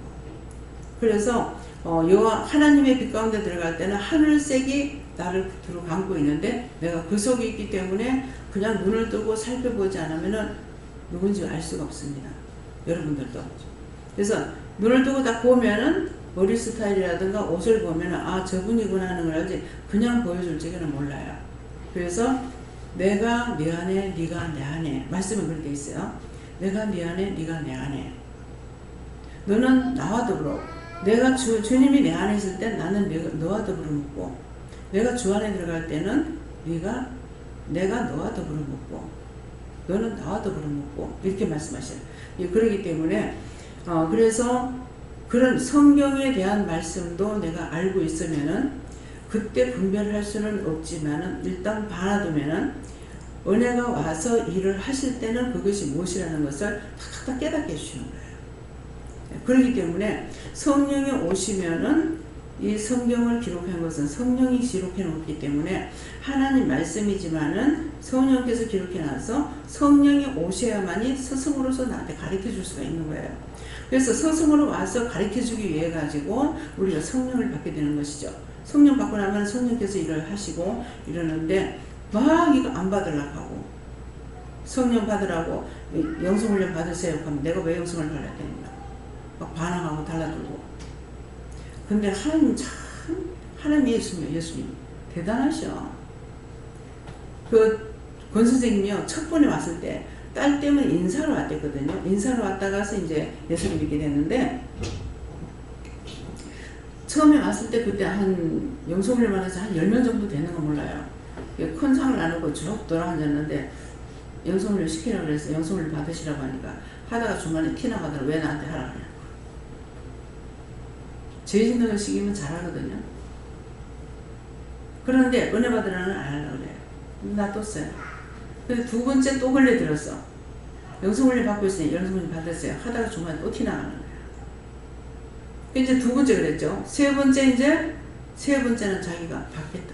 그래서 여호와 하나님의 빛 가운데 들어갈 때는 하늘색이 나를 두루 감고 있는데 내가 그 속에 있기 때문에 그냥 눈을 뜨고 살펴보지 않으면은 누군지 알 수가 없습니다. 여러분들도. 그래서 눈을 뜨고 딱 보면은 머리 스타일이라든가 옷을 보면은 아 저분이구나 하는 걸 알지 그냥 보여줄 적에는 몰라요. 그래서 내가 네 안에 네가 내 안에 말씀은 그렇게 있어요. 내가 네 안에 네가 내 안에 너는 나와 더불어 내가 주님이 내 안에 있을 때 나는 너와 더불어 묵고 내가 주 안에 들어갈 때는 내가 너와 더불어 묵고 너는 나와 더불어 묵고 이렇게 말씀하셔요. 그렇기 때문에 그래서 그런 성경에 대한 말씀도 내가 알고 있으면은 그때 분별할 수는 없지만은 일단 봐두면은 은혜가 와서 일을 하실 때는 그것이 무엇이라는 것을 탁탁 깨닫게 해주시는 거예요. 그렇기 때문에 성령이 오시면은 이 성경을 기록한 것은 성령이 기록해 놓기 때문에 하나님 말씀이지만은 성령께서 기록해 놔서 성령이 오셔야만이 스승으로서 나한테 가르쳐 줄 수가 있는 거예요. 그래서 스승으로 와서 가르쳐 주기 위해 가지고 우리가 성령을 받게 되는 것이죠. 성령 받고 나면 성령께서 일을 하시고 이러는데 막 이거 안 받으려고 하고 성령 받으라고 영성훈련 받으세요 하면 내가 왜 영성을 받아야 되는가 막 반항하고 달라들고 근데 하나님 참 하나님 예수님 대단하셔. 그 권 선생님이요 첫 번에 왔을 때 딸 때문에 인사로 왔댔거든요. 인사로 왔다가서 이제 예수를 믿게 됐는데 처음에 왔을 때 그때 한 영성훈련 받아서 한 10명 정도 되는 거 몰라요. 큰 상을 안 하고 쭉 돌아앉았는데 영성훈련 시키라고 그래서 영성훈련 받으시라고 하니까 하다가 중간에 티 나가더라고. 왜 나한테 하라 그래. 죄 짓는 걸 시키면 잘하거든요. 그런데 은혜 받으라는 안 하려고 그래요. 놔뒀어요. 근데 두 번째 또 걸려들었어. 영성훈련 받고 있으니 영성훈련 받았어요. 하다가 중간에 또 티 나가는 거예요. 이제 두 번째 그랬죠. 세 번째는 자기가 받겠다.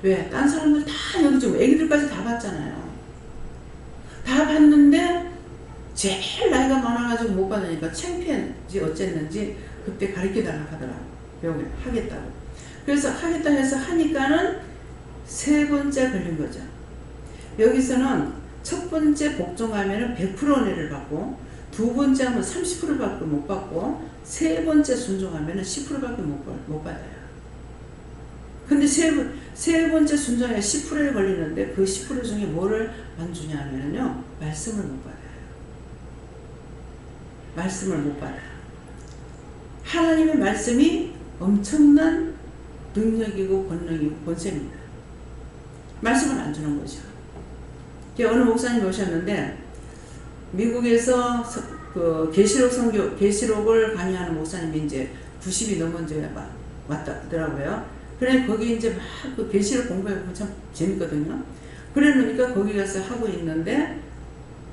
왜? 딴 사람들 다 여기 지금 애기들까지 다 봤잖아요. 다 봤는데 제일 나이가 많아가지고 못 받으니까 창피한지 어쨌는지 그때 가르쳐달라고 하더라고. 배우게 하겠다고. 그래서 하겠다 해서 하니까는 세 번째 걸린 거죠. 여기서는 첫 번째 복종하면 100% 은혜를 받고, 두 번째 하면 30%밖에 못 받고, 세 번째 순종하면 10%밖에 못 받아요. 근데 세 번째 순종에 10%에 걸리는데 그 10% 중에 뭐를 안 주냐면요, 말씀을 못 받아요. 말씀을 못 받아요. 하나님의 말씀이 엄청난 능력이고 권능이고 권세입니다. 말씀을 안 주는 거죠. 어느 목사님 오셨는데 미국에서 그 계시록을 강의하는 목사님이 이제 90이 넘은 지 왔더라고요. 그래 거기 이제 막 그 계시록 공부해 보면 참 재밌거든요. 그러니까 거기 가서 하고 있는데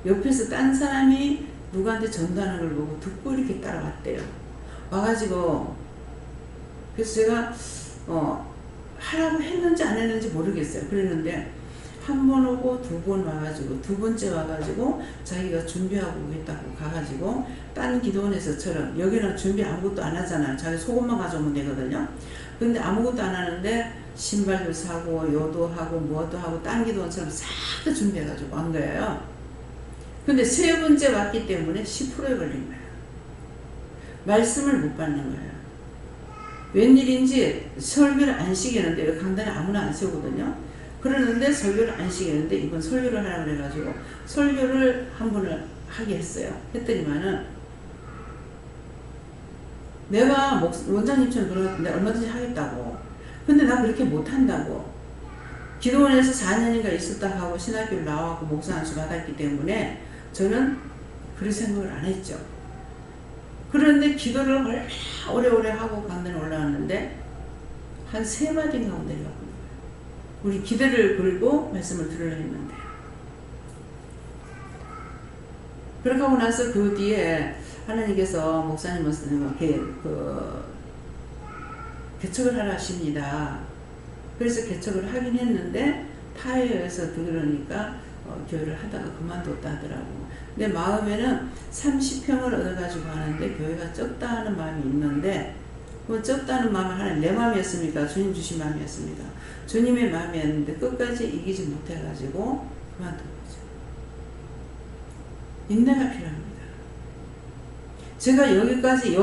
옆에서 딴 사람이 누구한테 전도하는 걸 보고 듣고 이렇게 따라왔대요. 와가지고 그래서 제가 하라고 했는지 안 했는지 모르겠어요. 그랬는데 한 번 오고 두 번 와가지고 두 번째 와가지고 자기가 준비하고 오겠다고 가가지고 딴 기도원에서처럼 여기는 준비 아무것도 안 하잖아요. 자기 속옷만 가져오면 되거든요. 근데 아무것도 안 하는데 신발도 사고 요도 하고 뭐도 하고 딴 기도원처럼 싹 다 준비해가지고 온 거예요. 근데 세 번째 왔기 때문에 10%에 걸린 거예요. 말씀을 못 받는 거예요. 웬일인지 설교를 안 시키는데 여기 강단에 아무나 안 세우거든요. 그러는데 설교를 안 시키는데 이번 설교를 하라고 그래가지고 설교를 한 번을 하게 했어요. 했더니만은 내가 원장님처럼 그러는데 얼마든지 하겠다고. 근데 나 그렇게 못한다고. 기도원에서 4년인가 있었다 하고 신학교를 나와서 목사 안수 받았기 때문에 저는 그런 생각을 안 했죠. 그런데 기도를 얼마나 오래오래 하고 강단에 올라왔는데 한 3마디인가 내려가고 우리 기대를 걸고 말씀을 들으려 했는데 그렇게 하고 나서 그 뒤에 하나님께서 목사님은 개척을 하라 하십니다. 그래서 개척을 하긴 했는데 타이어에서 들으니까 교회를 하다가 그만뒀다 하더라고. 내 마음에는 30평을 얻어가지고 하는데 교회가 적다 하는 마음이 있는데 그 적다는 마음은 하나님 내 마음이었습니까? 주님 주신 마음이었습니다. 주님의 마음이었는데 끝까지 이기지 못해가지고 그만둔 거죠. 인내가 필요합니다. 제가 여기까지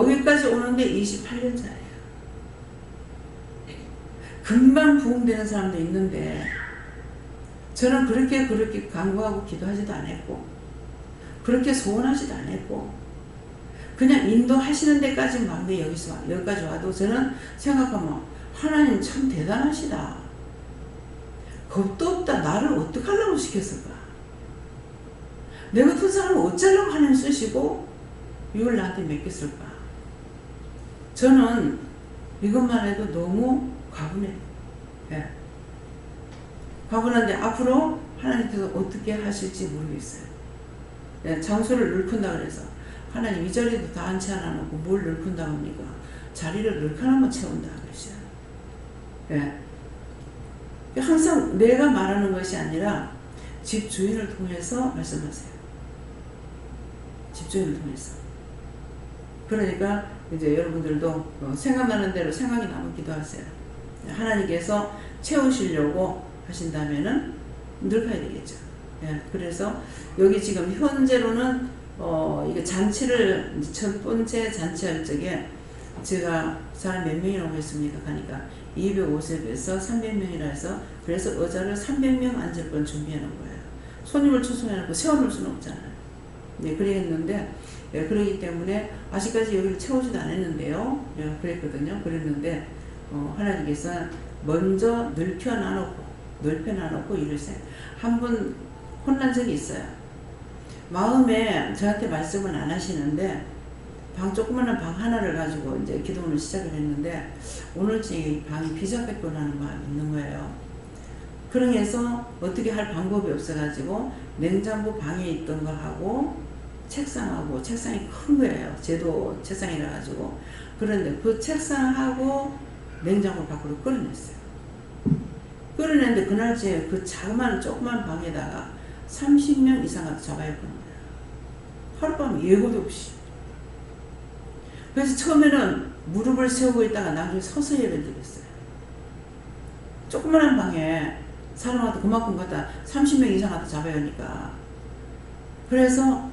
오는데 28년차예요. 금방 부흥되는 사람도 있는데 저는 그렇게 간구하고 기도하지도 않았고 그렇게 소원하지도 않았고 그냥 인도하시는 데까지 마음이 여기까지 와도 저는 생각하면 하나님 참 대단하시다. 겁도 없다. 나를 어떡하려고 시켰을까? 내 같은 사람을 어쩌려고 하나님 쓰시고 이걸 나한테 맡겼을까? 저는 이것만 해도 너무 과분해요. 예. 과분한데 앞으로 하나님께서 어떻게 하실지 모르겠어요. 예, 장소를 넓힌다 그래서 하나님 이 자리도 다 앉지 않아 놓고 뭘 넓힌다 합니까? 자리를 넓혀놓으면 채운다 그러시죠. 예. 항상 내가 말하는 것이 아니라 집 주인을 통해서 말씀하세요. 집 주인을 통해서. 그러니까 이제 여러분들도 생각나는 대로 생각이 나면 기도하세요. 하나님께서 채우시려고 하신다면은 넓혀야 되겠죠. 예. 그래서 여기 지금 현재로는 이게 잔치를 첫 번째 잔치할 적에 제가 사람 몇 명이나 오겠습니까? 하니까 250에서 300명이라 해서 그래서 의자를 300명 앉을 건 준비해 놓은 거예요. 손님을 초청해 놓고 세워놓을 수는 없잖아요. 네, 그랬는데 예, 그러기 때문에 아직까지 여기를 채우지도 않았는데요. 예, 그랬거든요. 그랬는데 하나님께서 먼저 넓혀 놔놓고 이러세요. 한번 혼난 적이 있어요. 마음에 저한테 말씀은 안 하시는데 조그마한 방 하나를 가지고 이제 기도를 시작을 했는데 오늘쯤 이 방이 비자백도 나는 마음이 있는 거예요. 그러면서 어떻게 할 방법이 없어가지고 냉장고 방에 있던 거 하고 책상이 큰 거예요. 제도 책상이라 가지고 그런데 그 책상하고 냉장고 밖으로 끌어냈어요. 끌어냈는데 그날쯤에 그 조그만 방에다가 30명 이상을 잡아야 되는 거예요. 하룻밤 예고도 없이. 그래서 처음에는 무릎을 세우고 있다가 나중에 서서 예배를 드렸어요. 조그만한 방에 사람한테 그만큼 갖다 30명 이상한테 잡아야 하니까. 그래서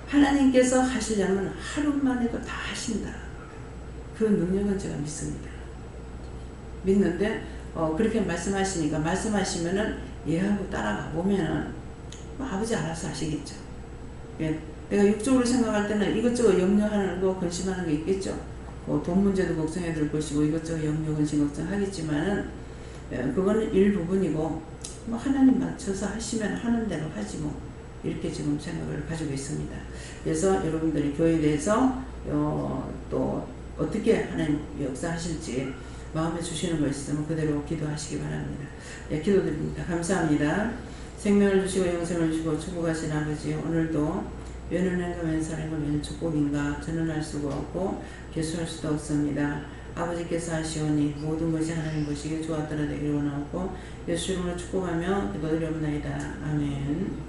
하나님께서 하시려면 하루만 해도 다 하신다. 그 능력은 제가 믿습니다. 믿는데 그렇게 말씀하시니까 말씀하시면은 예하고 따라가 보면은 뭐 아버지 알아서 하시겠죠. 예, 내가 육적으로 생각할 때는 이것저것 염려하는 거 근심하는 게 있겠죠. 돈 문제도 걱정해 줄 것이고 이것저것 염려 근심 걱정하겠지만은 그거는 일부분이고 뭐 하나님 맞춰서 하시면 하는 대로 하지 뭐 이렇게 지금 생각을 가지고 있습니다. 그래서 여러분들이 교회에 대해서 또 어떻게 하나님 역사하실지 마음에 주시는 거 있으면 그대로 기도하시기 바랍니다. 예, 기도드립니다. 감사합니다. 생명을 주시고 영생을 주시고 축복하신 아버지, 오늘도 연은행과 왼사람과 왼 축복인가 저는 알 수가 없고 개수할 수도 없습니다. 아버지께서 하시오니 모든 것이 하나님 보시기에 좋았더라 되기를 원하고 예수 이름으로 축복하며 기도드리옵나이다. 아멘.